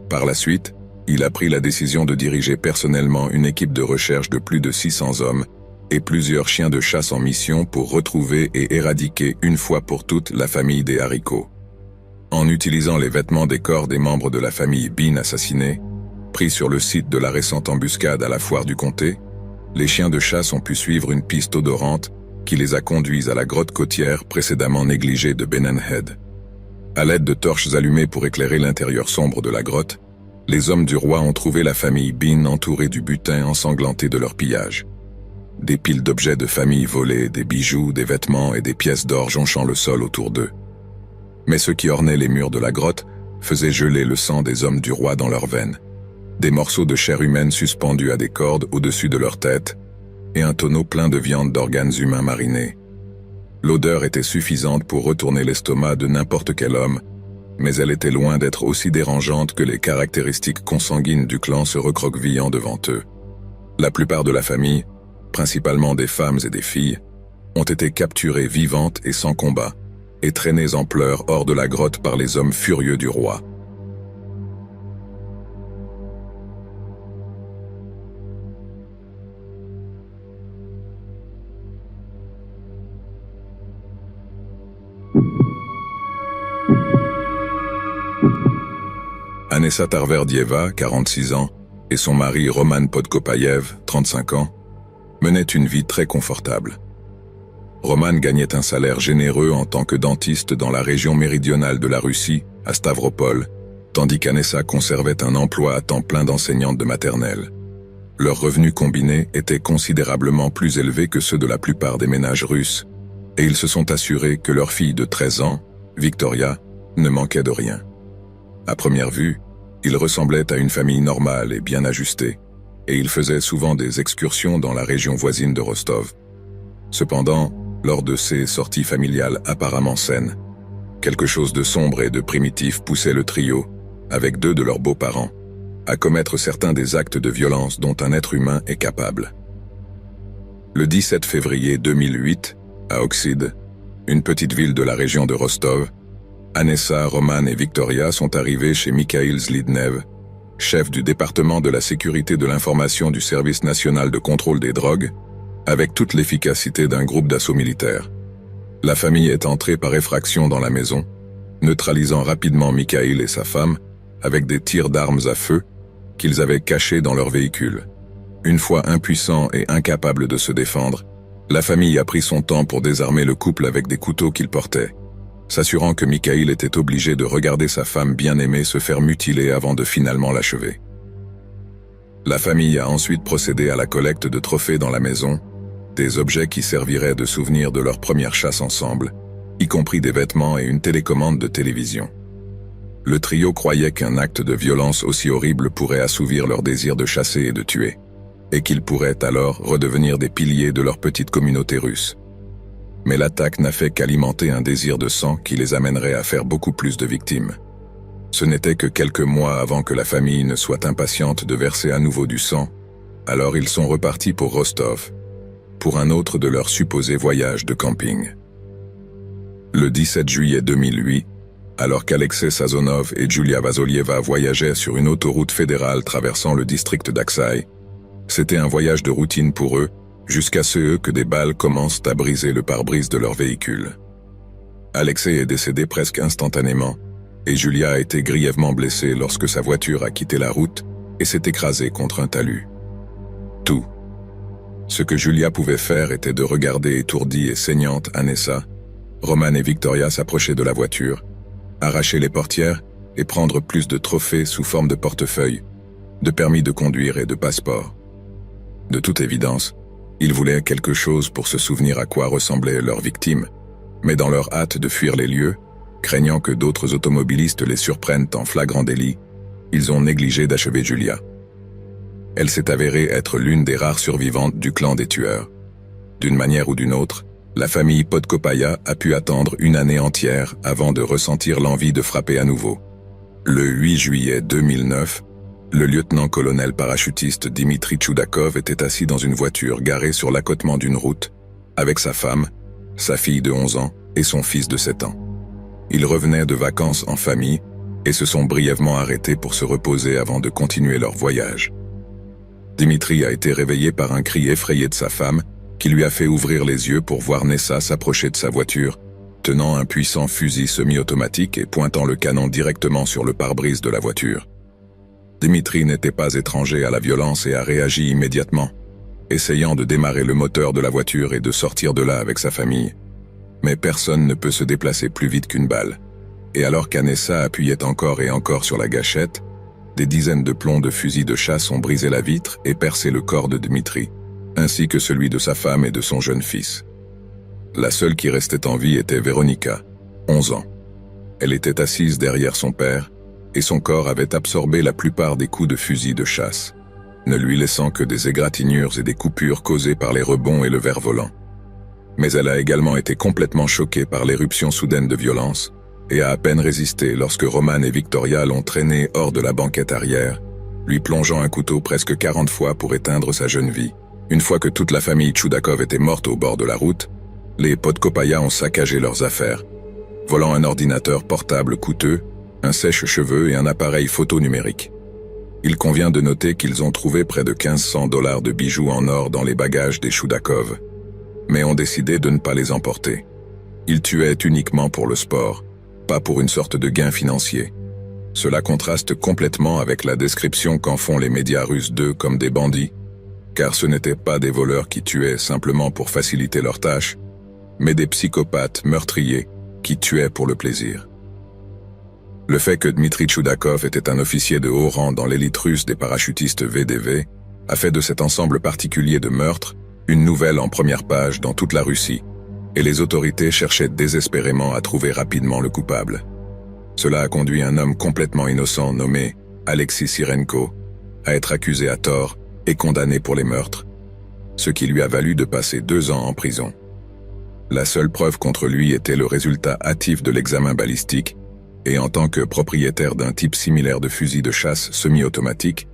Par la suite, il a pris la décision de diriger personnellement une équipe de recherche de plus de 600 hommes et plusieurs chiens de chasse en mission pour retrouver et éradiquer une fois pour toutes la famille des haricots. En utilisant les vêtements des corps des membres de la famille Bean assassinés, pris sur le site de la récente embuscade à la foire du comté, les chiens de chasse ont pu suivre une piste odorante qui les a conduits à la grotte côtière précédemment négligée de Benenhead. À l'aide de torches allumées pour éclairer l'intérieur sombre de la grotte, les hommes du roi ont trouvé la famille Bean entourée du butin ensanglanté de leur pillage. Des piles d'objets de famille volés, des bijoux, des vêtements et des pièces d'or jonchant le sol autour d'eux. Mais ce qui ornait les murs de la grotte faisait geler le sang des hommes du roi dans leurs veines. Des morceaux de chair humaine suspendus à des cordes au-dessus de leur tête, et un tonneau plein de viande d'organes humains marinés. L'odeur était suffisante pour retourner l'estomac de n'importe quel homme, mais elle était loin d'être aussi dérangeante que les caractéristiques consanguines du clan se recroquevillant devant eux. La plupart de la famille, principalement des femmes et des filles, ont été capturées vivantes et sans combat, et traînées en pleurs hors de la grotte par les hommes furieux du roi. Anessa Tarverdieva, 46 ans, et son mari Roman Podkopayev, 35 ans, menaient une vie très confortable. Roman gagnait un salaire généreux en tant que dentiste dans la région méridionale de la Russie, à Stavropol, tandis qu'Anessa conservait un emploi à temps plein d'enseignante de maternelle. Leurs revenus combinés étaient considérablement plus élevés que ceux de la plupart des ménages russes, et ils se sont assurés que leur fille de 13 ans, Victoria, ne manquait de rien. À première vue, ils ressemblaient à une famille normale et bien ajustée, et ils faisaient souvent des excursions dans la région voisine de Rostov. Cependant, lors de ces sorties familiales apparemment saines, quelque chose de sombre et de primitif poussait le trio, avec deux de leurs beaux-parents, à commettre certains des actes de violence dont un être humain est capable. Le 17 février 2008, à Oksyd, une petite ville de la région de Rostov, Anessa, Roman et Victoria sont arrivés chez Mikhail Zlidnev, chef du département de la sécurité de l'information du Service national de contrôle des drogues, avec toute l'efficacité d'un groupe d'assaut militaire. La famille est entrée par effraction dans la maison, neutralisant rapidement Mikhail et sa femme avec des tirs d'armes à feu qu'ils avaient cachés dans leur véhicule. Une fois impuissants et incapables de se défendre, la famille a pris son temps pour désarmer le couple avec des couteaux qu'ils portaient, s'assurant que Mikhail était obligé de regarder sa femme bien-aimée se faire mutiler avant de finalement l'achever. La famille a ensuite procédé à la collecte de trophées dans la maison, des objets qui serviraient de souvenir de leur première chasse ensemble, y compris des vêtements et une télécommande de télévision. Le trio croyait qu'un acte de violence aussi horrible pourrait assouvir leur désir de chasser et de tuer, et qu'ils pourraient alors redevenir des piliers de leur petite communauté russe. Mais l'attaque n'a fait qu'alimenter un désir de sang qui les amènerait à faire beaucoup plus de victimes. Ce n'était que quelques mois avant que la famille ne soit impatiente de verser à nouveau du sang, alors ils sont repartis pour Rostov, pour un autre de leurs supposés voyages de camping. Le 17 juillet 2008, alors qu'Alexei Sazonov et Julia Vasolieva voyageaient sur une autoroute fédérale traversant le district d'Aksai, c'était un voyage de routine pour eux, jusqu'à ce que des balles commencent à briser le pare-brise de leur véhicule. Alexei est décédé presque instantanément, et Julia a été grièvement blessée lorsque sa voiture a quitté la route et s'est écrasée contre un talus. Tout. Ce que Julia pouvait faire était de regarder étourdie et saignante Anessa, Roman et Victoria s'approcher de la voiture, arracher les portières et prendre plus de trophées sous forme de portefeuille, de permis de conduire et de passeport. De toute évidence, ils voulaient quelque chose pour se souvenir à quoi ressemblaient leurs victimes, mais dans leur hâte de fuir les lieux, craignant que d'autres automobilistes les surprennent en flagrant délit, ils ont négligé d'achever Julia. Elle s'est avérée être l'une des rares survivantes du clan des tueurs. D'une manière ou d'une autre, la famille Podkopaya a pu attendre une année entière avant de ressentir l'envie de frapper à nouveau. Le 8 juillet 2009, le lieutenant-colonel parachutiste Dimitri Choudakov était assis dans une voiture garée sur l'accotement d'une route, avec sa femme, sa fille de 11 ans et son fils de 7 ans. Ils revenaient de vacances en famille et se sont brièvement arrêtés pour se reposer avant de continuer leur voyage. Dimitri a été réveillé par un cri effrayé de sa femme qui lui a fait ouvrir les yeux pour voir Nessa s'approcher de sa voiture, tenant un puissant fusil semi-automatique et pointant le canon directement sur le pare-brise de la voiture. Dimitri n'était pas étranger à la violence et a réagi immédiatement, essayant de démarrer le moteur de la voiture et de sortir de là avec sa famille. Mais personne ne peut se déplacer plus vite qu'une balle. Et alors qu'Anessa appuyait encore et encore sur la gâchette, des dizaines de plombs de fusil de chasse ont brisé la vitre et percé le corps de Dimitri, ainsi que celui de sa femme et de son jeune fils. La seule qui restait en vie était Veronica, 11 ans. Elle était assise derrière son père, et son corps avait absorbé la plupart des coups de fusil de chasse, ne lui laissant que des égratignures et des coupures causées par les rebonds et le verre volant. Mais elle a également été complètement choquée par l'éruption soudaine de violence, et a à peine résisté lorsque Roman et Victoria l'ont traînée hors de la banquette arrière, lui plongeant un couteau presque 40 fois pour éteindre sa jeune vie. Une fois que toute la famille Choudakov était morte au bord de la route, les Podkopaya ont saccagé leurs affaires, volant un ordinateur portable coûteux, un sèche-cheveux et un appareil photo numérique. Il convient de noter qu'ils ont trouvé près de 1500 $ de bijoux en or dans les bagages des Choudakov, mais ont décidé de ne pas les emporter. Ils tuaient uniquement pour le sport, pas pour une sorte de gain financier. Cela contraste complètement avec la description qu'en font les médias russes d'eux comme des bandits, car ce n'étaient pas des voleurs qui tuaient simplement pour faciliter leur tâche, mais des psychopathes meurtriers qui tuaient pour le plaisir. Le fait que Dmitri Choudakov était un officier de haut rang dans l'élite russe des parachutistes VDV a fait de cet ensemble particulier de meurtres une nouvelle en première page dans toute la Russie, et les autorités cherchaient désespérément à trouver rapidement le coupable. Cela a conduit un homme complètement innocent nommé Alexis Sirenko à être accusé à tort et condamné pour les meurtres, ce qui lui a valu de passer 2 ans en prison. La seule preuve contre lui était le résultat hâtif de l'examen balistique, et en tant que propriétaire d'un type similaire de fusil de chasse semi-automatique,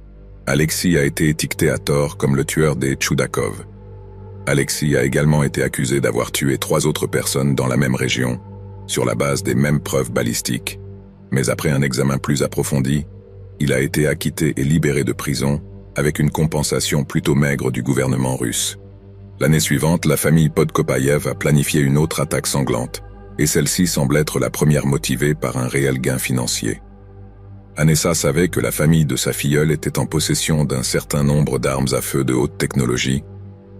Alexis a été étiqueté à tort comme le tueur des Tchoudakov. Alexis a également été accusé d'avoir tué 3 autres personnes dans la même région, sur la base des mêmes preuves balistiques. Mais après un examen plus approfondi, il a été acquitté et libéré de prison avec une compensation plutôt maigre du gouvernement russe. L'année suivante, la famille Podkopaïev a planifié une autre attaque sanglante, et celle-ci semble être la première motivée par un réel gain financier. Anessa savait que la famille de sa filleule était en possession d'un certain nombre d'armes à feu de haute technologie,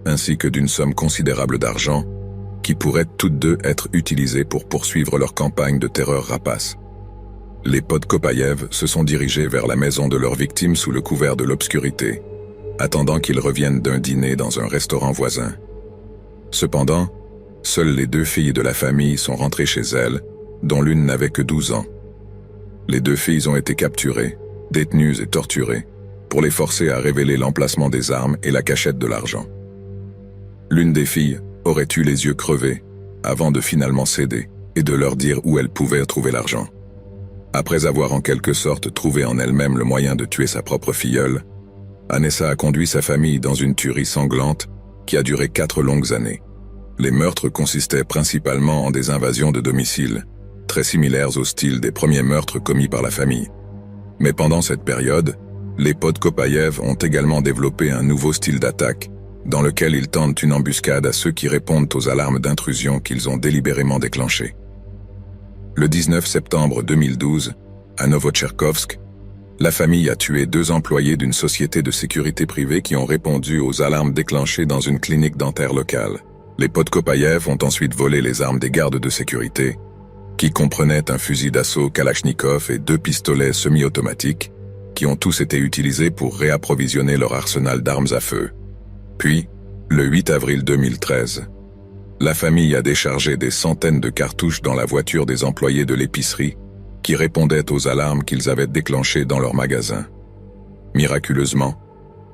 ainsi que d'une somme considérable d'argent, qui pourraient toutes deux être utilisées pour poursuivre leur campagne de terreur rapace. Les Podkopaïev se sont dirigés vers la maison de leur victime sous le couvert de l'obscurité, attendant qu'ils reviennent d'un dîner dans un restaurant voisin. Cependant, seules les 2 filles de la famille sont rentrées chez elles, dont l'une n'avait que 12 ans. Les 2 filles ont été capturées, détenues et torturées, pour les forcer à révéler l'emplacement des armes et la cachette de l'argent. L'une des filles aurait eu les yeux crevés, avant de finalement céder, et de leur dire où elle pouvait trouver l'argent. Après avoir en quelque sorte trouvé en elle-même le moyen de tuer sa propre filleule, Anessa a conduit sa famille dans une tuerie sanglante qui a duré 4 longues années. Les meurtres consistaient principalement en des invasions de domicile, très similaires au style des premiers meurtres commis par la famille. Mais pendant cette période, les Podkopaïev ont également développé un nouveau style d'attaque, dans lequel ils tentent une embuscade à ceux qui répondent aux alarmes d'intrusion qu'ils ont délibérément déclenchées. Le 19 septembre 2012, à Novotcherkovsk, la famille a tué 2 employés d'une société de sécurité privée qui ont répondu aux alarmes déclenchées dans une clinique dentaire locale. Les Podkopaïev ont ensuite volé les armes des gardes de sécurité, qui comprenaient un fusil d'assaut Kalachnikov et 2 pistolets semi-automatiques, qui ont tous été utilisés pour réapprovisionner leur arsenal d'armes à feu. Puis, le 8 avril 2013, la famille a déchargé des centaines de cartouches dans la voiture des employés de l'épicerie, qui répondaient aux alarmes qu'ils avaient déclenchées dans leur magasin. Miraculeusement,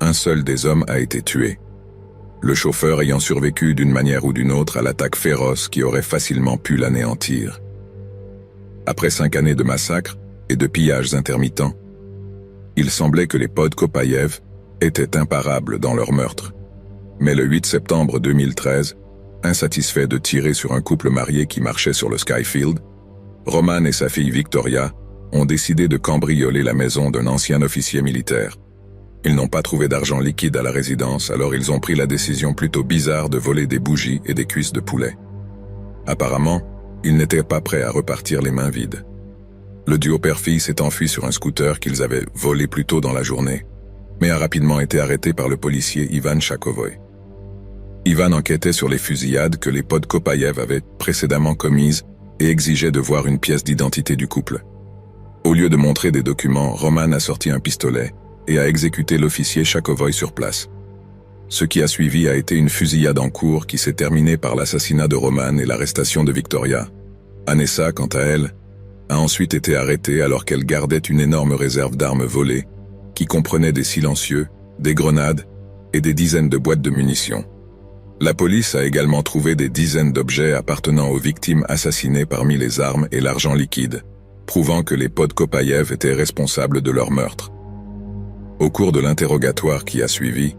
un seul des hommes a été tué, le chauffeur ayant survécu d'une manière ou d'une autre à l'attaque féroce qui aurait facilement pu l'anéantir. Après 5 années de massacres et de pillages intermittents, il semblait que les Podkopaïev étaient imparables dans leur meurtre. Mais le 8 septembre 2013, insatisfait de tirer sur un couple marié qui marchait sur le Skyfield, Roman et sa fille Victoria ont décidé de cambrioler la maison d'un ancien officier militaire. Ils n'ont pas trouvé d'argent liquide à la résidence, alors ils ont pris la décision plutôt bizarre de voler des bougies et des cuisses de poulet. Apparemment, ils n'étaient pas prêts à repartir les mains vides. Le duo père-fille s'est enfui sur un scooter qu'ils avaient volé plus tôt dans la journée, mais a rapidement été arrêté par le policier Ivan Chakovoy. Ivan enquêtait sur les fusillades que les Podkopaïev avaient précédemment commises et exigeait de voir une pièce d'identité du couple. Au lieu de montrer des documents, Roman a sorti un pistolet et a exécuté l'officier Chakovoy sur place. Ce qui a suivi a été une fusillade en cours qui s'est terminée par l'assassinat de Roman et l'arrestation de Victoria. Anessa, quant à elle, a ensuite été arrêtée alors qu'elle gardait une énorme réserve d'armes volées, qui comprenait des silencieux, des grenades et des dizaines de boîtes de munitions. La police a également trouvé des dizaines d'objets appartenant aux victimes assassinées parmi les armes et l'argent liquide, prouvant que les Podkopaïev étaient responsables de leur meurtre. Au cours de l'interrogatoire qui a suivi,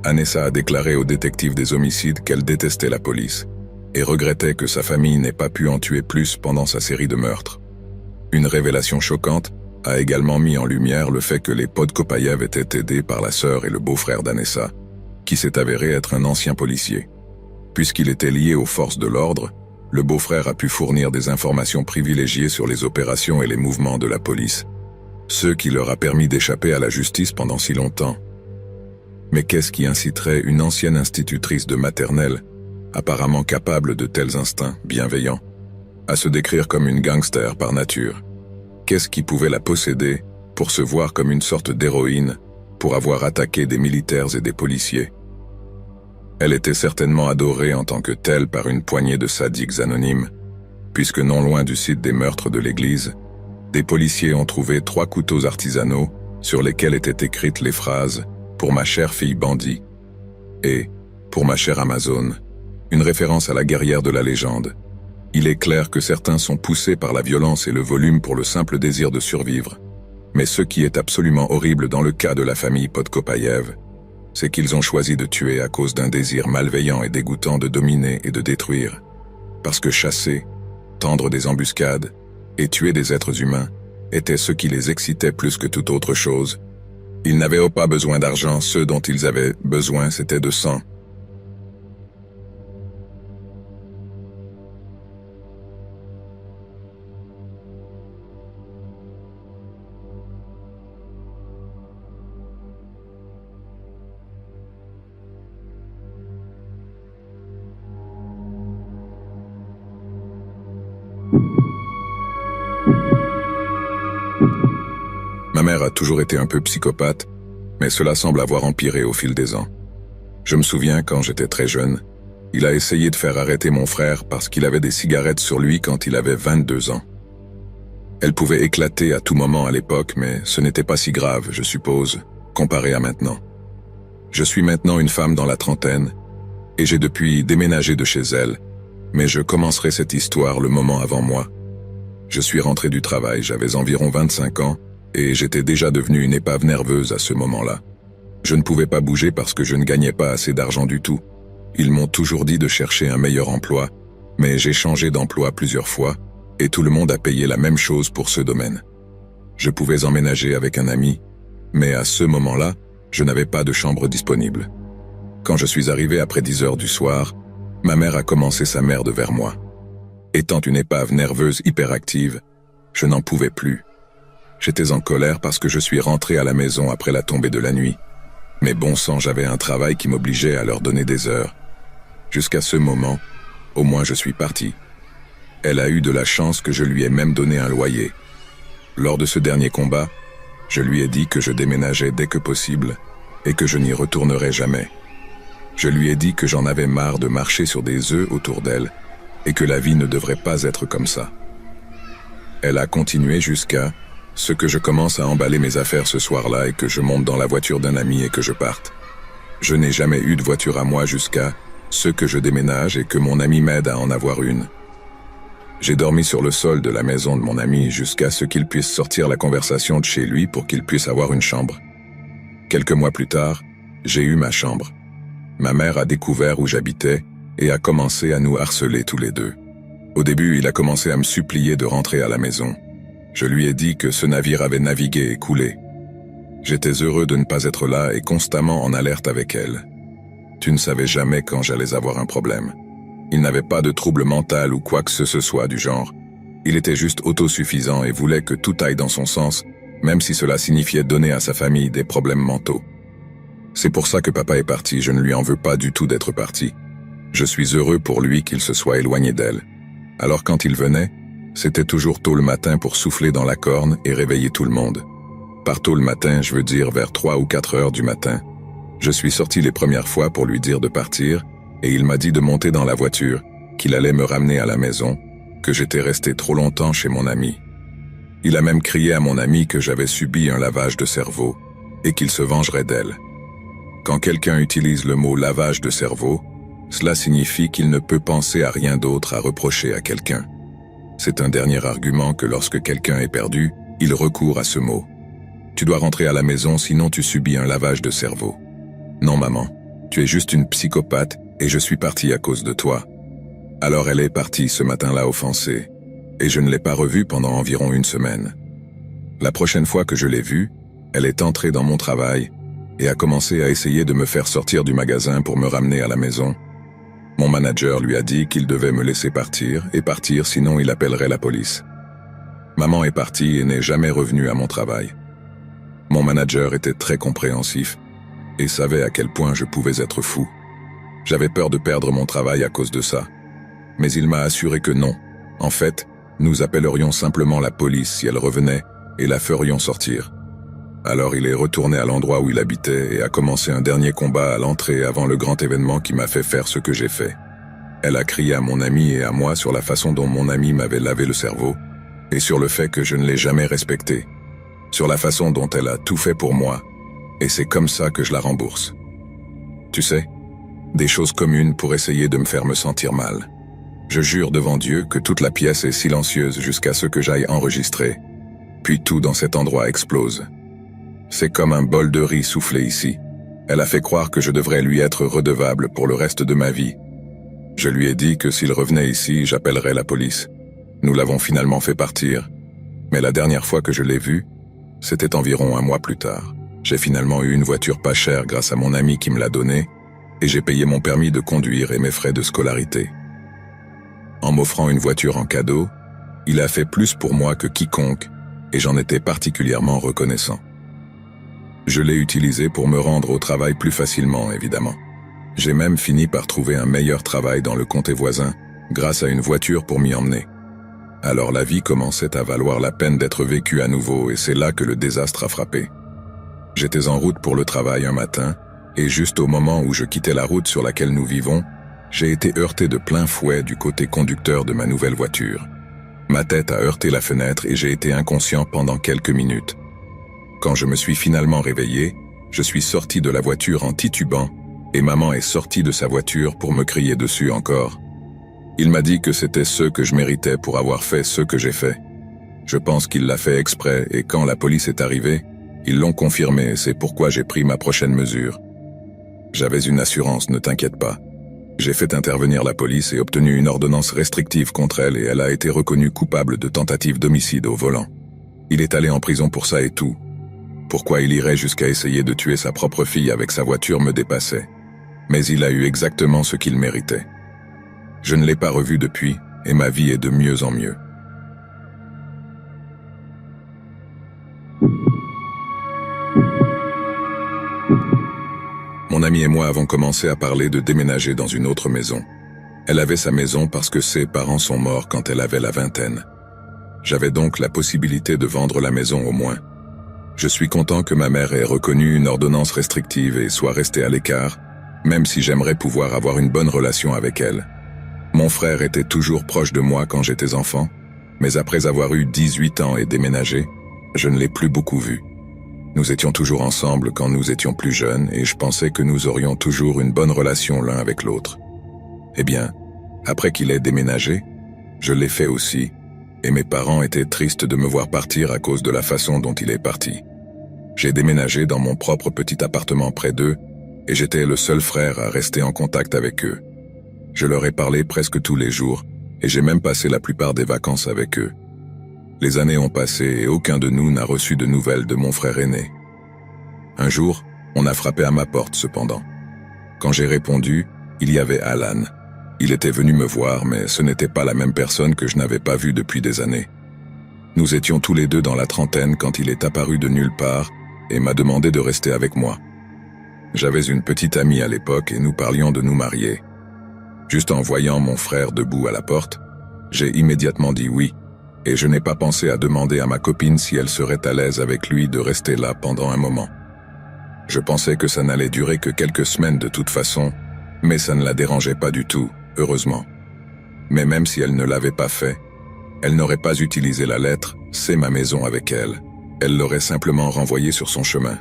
Anessa a déclaré au détective des homicides qu'elle détestait la police et regrettait que sa famille n'ait pas pu en tuer plus pendant sa série de meurtres. Une révélation choquante a également mis en lumière le fait que les Podkopaïev étaient aidés par la sœur et le beau-frère d'Anessa, qui s'est avéré être un ancien policier. Puisqu'il était lié aux forces de l'ordre, le beau-frère a pu fournir des informations privilégiées sur les opérations et les mouvements de la police, ce qui leur a permis d'échapper à la justice pendant si longtemps. Mais qu'est-ce qui inciterait une ancienne institutrice de maternelle, apparemment capable de tels instincts bienveillants, à se décrire comme une gangster par nature? Qu'est-ce qui pouvait la posséder pour se voir comme une sorte d'héroïne, pour avoir attaqué des militaires et des policiers? Elle était certainement adorée en tant que telle par une poignée de sadiques anonymes, puisque non loin du site des meurtres de l'église, des policiers ont trouvé 3 couteaux artisanaux sur lesquels étaient écrites les phrases « Pour ma chère fille bandit » et « Pour ma chère Amazone », une référence à la guerrière de la légende. Il est clair que certains sont poussés par la violence et le volume pour le simple désir de survivre. Mais ce qui est absolument horrible dans le cas de la famille Podkopaïev, c'est qu'ils ont choisi de tuer à cause d'un désir malveillant et dégoûtant de dominer et de détruire. Parce que chasser, tendre des embuscades et tuer des êtres humains était ce qui les excitait plus que toute autre chose. Ils n'avaient pas besoin d'argent, ce dont ils avaient besoin c'était de sang. Ma mère a toujours été un peu psychopathe, mais cela semble avoir empiré au fil des ans. Je me souviens, quand j'étais très jeune, il a essayé de faire arrêter mon frère parce qu'il avait des cigarettes sur lui quand il avait 22 ans. Elles pouvaient éclater à tout moment à l'époque, mais ce n'était pas si grave, je suppose, comparé à maintenant. Je suis maintenant une femme dans la trentaine, et j'ai depuis déménagé de chez elle, mais je commencerai cette histoire le moment avant moi. Je suis rentré du travail, j'avais environ 25 ans, et j'étais déjà devenu une épave nerveuse à ce moment-là. Je ne pouvais pas bouger parce que je ne gagnais pas assez d'argent du tout. Ils m'ont toujours dit de chercher un meilleur emploi, mais j'ai changé d'emploi plusieurs fois, et tout le monde a payé la même chose pour ce domaine. Je pouvais emménager avec un ami, mais à ce moment-là, je n'avais pas de chambre disponible. Quand je suis arrivé après 10 heures du soir, ma mère a commencé sa merde vers moi. Étant une épave nerveuse hyperactive, je n'en pouvais plus. J'étais en colère parce que je suis rentré à la maison après la tombée de la nuit. Mais bon sang, j'avais un travail qui m'obligeait à leur donner des heures. Jusqu'à ce moment, au moins je suis parti. Elle a eu de la chance que je lui ai même donné un loyer. Lors de ce dernier combat, je lui ai dit que je déménageais dès que possible et que je n'y retournerais jamais. Je lui ai dit que j'en avais marre de marcher sur des œufs autour d'elle et que la vie ne devrait pas être comme ça. Elle a continué jusqu'à ce que je commence à emballer mes affaires ce soir-là et que je monte dans la voiture d'un ami et que je parte. Je n'ai jamais eu de voiture à moi jusqu'à ce que je déménage et que mon ami m'aide à en avoir une. J'ai dormi sur le sol de la maison de mon ami jusqu'à ce qu'il puisse sortir la conversation de chez lui pour qu'il puisse avoir une chambre. Quelques mois plus tard, j'ai eu ma chambre. Ma mère a découvert où j'habitais et a commencé à nous harceler tous les deux. Au début, il a commencé à me supplier de rentrer à la maison. Je lui ai dit que ce navire avait navigué et coulé. J'étais heureux de ne pas être là et constamment en alerte avec elle. Tu ne savais jamais quand j'allais avoir un problème. Il n'avait pas de trouble mental ou quoi que ce soit du genre. Il était juste autosuffisant et voulait que tout aille dans son sens, même si cela signifiait donner à sa famille des problèmes mentaux. C'est pour ça que papa est parti, je ne lui en veux pas du tout d'être parti. Je suis heureux pour lui qu'il se soit éloigné d'elle. Alors quand il venait, c'était toujours tôt le matin pour souffler dans la corne et réveiller tout le monde. Par tôt le matin, je veux dire vers 3 ou 4 heures du matin. Je suis sorti les premières fois pour lui dire de partir, et il m'a dit de monter dans la voiture, qu'il allait me ramener à la maison, que j'étais resté trop longtemps chez mon ami. Il a même crié à mon ami que j'avais subi un lavage de cerveau, et qu'il se vengerait d'elle. Quand quelqu'un utilise le mot lavage de cerveau, cela signifie qu'il ne peut penser à rien d'autre à reprocher à quelqu'un. C'est un dernier argument que lorsque quelqu'un est perdu, il recourt à ce mot. Tu dois rentrer à la maison sinon tu subis un lavage de cerveau. Non maman, tu es juste une psychopathe et je suis parti à cause de toi. Alors elle est partie ce matin-là offensée, et je ne l'ai pas revue pendant environ 1 semaine. La prochaine fois que je l'ai vue, elle est entrée dans mon travail et a commencé à essayer de me faire sortir du magasin pour me ramener à la maison. Mon manager lui a dit qu'il devait me laisser partir sinon il appellerait la police. Maman est partie et n'est jamais revenue à mon travail. Mon manager était très compréhensif et savait à quel point je pouvais être fou. J'avais peur de perdre mon travail à cause de ça. Mais il m'a assuré que non. En fait, nous appellerions simplement la police si elle revenait et la ferions sortir. Alors il est retourné à l'endroit où il habitait et a commencé un dernier combat à l'entrée avant le grand événement qui m'a fait faire ce que j'ai fait. Elle a crié à mon ami et à moi sur la façon dont mon ami m'avait lavé le cerveau et sur le fait que je ne l'ai jamais respecté, sur la façon dont elle a tout fait pour moi, et c'est comme ça que je la rembourse. Tu sais, des choses communes pour essayer de me faire me sentir mal. Je jure devant Dieu que toute la pièce est silencieuse jusqu'à ce que j'aille enregistrer. Puis tout dans cet endroit explose. C'est comme un bol de riz soufflé ici. Elle a fait croire que je devrais lui être redevable pour le reste de ma vie. Je lui ai dit que s'il revenait ici, j'appellerais la police. Nous l'avons finalement fait partir. Mais la dernière fois que je l'ai vu, c'était environ un mois plus tard. J'ai finalement eu une voiture pas chère grâce à mon ami qui me l'a donnée, et j'ai payé mon permis de conduire et mes frais de scolarité. En m'offrant une voiture en cadeau, il a fait plus pour moi que quiconque, et j'en étais particulièrement reconnaissant. Je l'ai utilisé pour me rendre au travail plus facilement, évidemment. J'ai même fini par trouver un meilleur travail dans le comté voisin, grâce à une voiture pour m'y emmener. Alors la vie commençait à valoir la peine d'être vécue à nouveau, et c'est là que le désastre a frappé. J'étais en route pour le travail un matin, et juste au moment où je quittais la route sur laquelle nous vivons, j'ai été heurté de plein fouet du côté conducteur de ma nouvelle voiture. Ma tête a heurté la fenêtre et j'ai été inconscient pendant quelques minutes. Quand je me suis finalement réveillé, je suis sorti de la voiture en titubant, et maman est sortie de sa voiture pour me crier dessus encore. Il m'a dit que c'était ce que je méritais pour avoir fait ce que j'ai fait. Je pense qu'il l'a fait exprès, et quand la police est arrivée, ils l'ont confirmé, c'est pourquoi j'ai pris ma prochaine mesure. J'avais une assurance, ne t'inquiète pas. J'ai fait intervenir la police et obtenu une ordonnance restrictive contre elle, et elle a été reconnue coupable de tentative d'homicide au volant. Il est allé en prison pour ça et tout. Pourquoi il irait jusqu'à essayer de tuer sa propre fille avec sa voiture me dépassait. Mais il a eu exactement ce qu'il méritait. Je ne l'ai pas revu depuis, et ma vie est de mieux en mieux. Mon ami et moi avons commencé à parler de déménager dans une autre maison. Elle avait sa maison parce que ses parents sont morts quand elle avait la vingtaine. J'avais donc la possibilité de vendre la maison au moins. Je suis content que ma mère ait reconnu une ordonnance restrictive et soit restée à l'écart, même si j'aimerais pouvoir avoir une bonne relation avec elle. Mon frère était toujours proche de moi quand j'étais enfant, mais après avoir eu 18 ans et déménagé, je ne l'ai plus beaucoup vu. Nous étions toujours ensemble quand nous étions plus jeunes et je pensais que nous aurions toujours une bonne relation l'un avec l'autre. Eh bien, après qu'il ait déménagé, je l'ai fait aussi, et mes parents étaient tristes de me voir partir à cause de la façon dont il est parti. J'ai déménagé dans mon propre petit appartement près d'eux, et j'étais le seul frère à rester en contact avec eux. Je leur ai parlé presque tous les jours, et j'ai même passé la plupart des vacances avec eux. Les années ont passé et aucun de nous n'a reçu de nouvelles de mon frère aîné. Un jour, on a frappé à ma porte cependant. Quand j'ai répondu, il y avait Alan. Il était venu me voir, mais ce n'était pas la même personne que je n'avais pas vue depuis des années. Nous étions tous les deux dans la trentaine quand il est apparu de nulle part et m'a demandé de rester avec moi. J'avais une petite amie à l'époque et nous parlions de nous marier. Juste en voyant mon frère debout à la porte, j'ai immédiatement dit oui, et je n'ai pas pensé à demander à ma copine si elle serait à l'aise avec lui de rester là pendant un moment. Je pensais que ça n'allait durer que quelques semaines de toute façon, mais ça ne la dérangeait pas du tout, heureusement. Mais même si elle ne l'avait pas fait, elle n'aurait pas utilisé la lettre « C'est ma maison » avec elle. Elle l'aurait simplement renvoyée sur son chemin.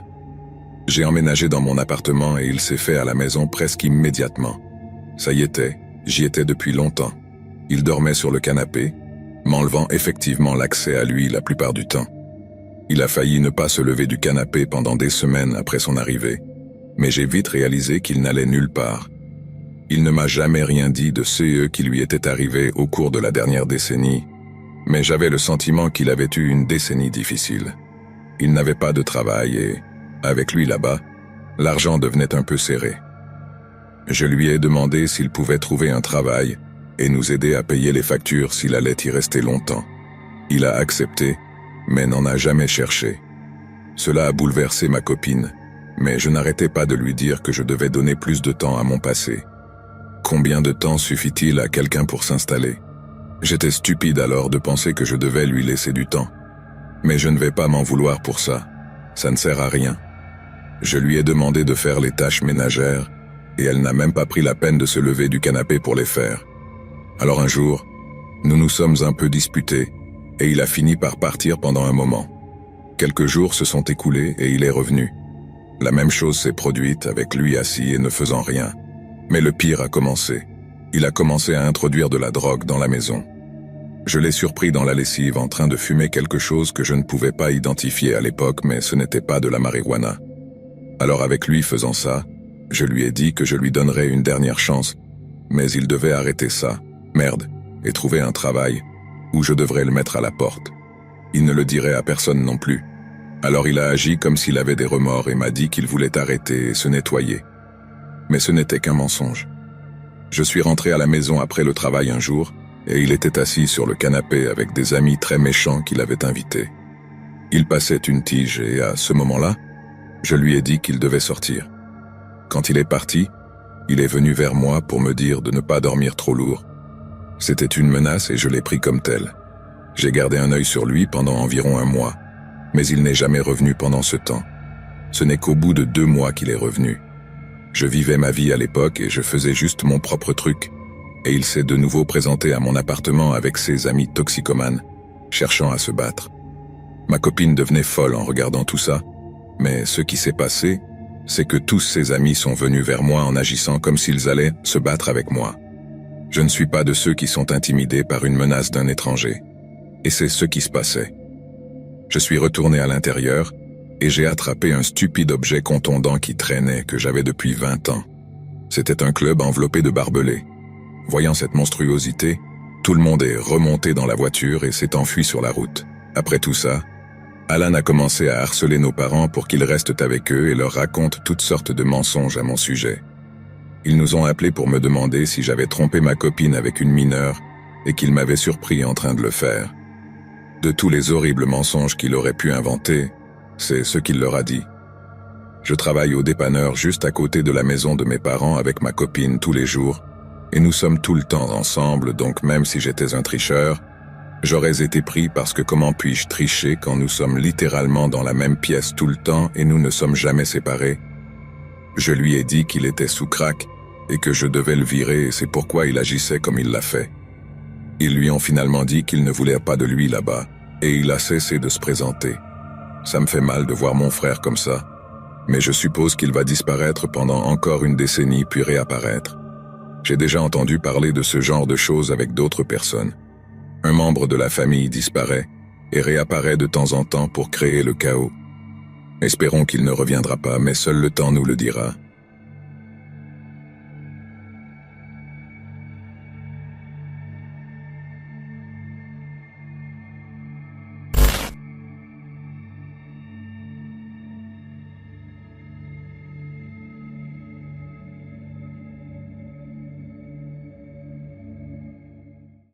J'ai emménagé dans mon appartement et il s'est fait à la maison presque immédiatement. Ça y était, j'y étais depuis longtemps. Il dormait sur le canapé, m'enlevant effectivement l'accès à lui la plupart du temps. Il a failli ne pas se lever du canapé pendant des semaines après son arrivée, mais j'ai vite réalisé qu'il n'allait nulle part. Il ne m'a jamais rien dit de ce qui lui était arrivé au cours de la dernière décennie, mais j'avais le sentiment qu'il avait eu une décennie difficile. Il n'avait pas de travail et, avec lui là-bas, l'argent devenait un peu serré. Je lui ai demandé s'il pouvait trouver un travail et nous aider à payer les factures s'il allait y rester longtemps. Il a accepté, mais n'en a jamais cherché. Cela a bouleversé ma copine, mais je n'arrêtais pas de lui dire que je devais donner plus de temps à mon passé. Combien de temps suffit-il à quelqu'un pour s'installer? J'étais stupide alors de penser que je devais lui laisser du temps. Mais je ne vais pas m'en vouloir pour ça. Ça ne sert à rien. Je lui ai demandé de faire les tâches ménagères, et elle n'a même pas pris la peine de se lever du canapé pour les faire. Alors un jour, nous nous sommes un peu disputés, et il a fini par partir pendant un moment. Quelques jours se sont écoulés et il est revenu. La même chose s'est produite avec lui assis et ne faisant rien. Mais le pire a commencé. Il a commencé à introduire de la drogue dans la maison. Je l'ai surpris dans la lessive en train de fumer quelque chose que je ne pouvais pas identifier à l'époque, mais ce n'était pas de la marijuana. Alors avec lui faisant ça, je lui ai dit que je lui donnerais une dernière chance, mais il devait arrêter ça, merde, et trouver un travail, où je devrais le mettre à la porte. Il ne le dirait à personne non plus. Alors il a agi comme s'il avait des remords et m'a dit qu'il voulait arrêter et se nettoyer. Mais ce n'était qu'un mensonge. Je suis rentré à la maison après le travail un jour, et il était assis sur le canapé avec des amis très méchants qu'il avait invités. Il passait une tige et à ce moment-là, je lui ai dit qu'il devait sortir. Quand il est parti, il est venu vers moi pour me dire de ne pas dormir trop lourd. C'était une menace et je l'ai pris comme telle. J'ai gardé un œil sur lui pendant environ 1 mois, mais il n'est jamais revenu pendant ce temps. Ce n'est qu'au bout de 2 mois qu'il est revenu. Je vivais ma vie à l'époque et je faisais juste mon propre truc. Et il s'est de nouveau présenté à mon appartement avec ses amis toxicomanes, cherchant à se battre. Ma copine devenait folle en regardant tout ça, mais ce qui s'est passé, c'est que tous ses amis sont venus vers moi en agissant comme s'ils allaient se battre avec moi. Je ne suis pas de ceux qui sont intimidés par une menace d'un étranger. Et c'est ce qui se passait. Je suis retourné à l'intérieur et j'ai attrapé un stupide objet contondant qui traînait que j'avais depuis 20 ans. C'était un club enveloppé de barbelés. Voyant cette monstruosité, tout le monde est remonté dans la voiture et s'est enfui sur la route. Après tout ça, Alan a commencé à harceler nos parents pour qu'ils restent avec eux et leur racontent toutes sortes de mensonges à mon sujet. Ils nous ont appelés pour me demander si j'avais trompé ma copine avec une mineure et qu'ils m'avaient surpris en train de le faire. De tous les horribles mensonges qu'il aurait pu inventer, c'est ce qu'il leur a dit. Je travaille au dépanneur juste à côté de la maison de mes parents avec ma copine tous les jours, et nous sommes tout le temps ensemble, donc même si j'étais un tricheur, j'aurais été pris parce que comment puis-je tricher quand nous sommes littéralement dans la même pièce tout le temps et nous ne sommes jamais séparés? Je lui ai dit qu'il était sous crack et que je devais le virer et c'est pourquoi il agissait comme il l'a fait. Ils lui ont finalement dit qu'ils ne voulaient pas de lui là-bas et il a cessé de se présenter. Ça me fait mal de voir mon frère comme ça, mais je suppose qu'il va disparaître pendant encore une décennie puis réapparaître. J'ai déjà entendu parler de ce genre de choses avec d'autres personnes. Un membre de la famille disparaît et réapparaît de temps en temps pour créer le chaos. Espérons qu'il ne reviendra pas, mais seul le temps nous le dira.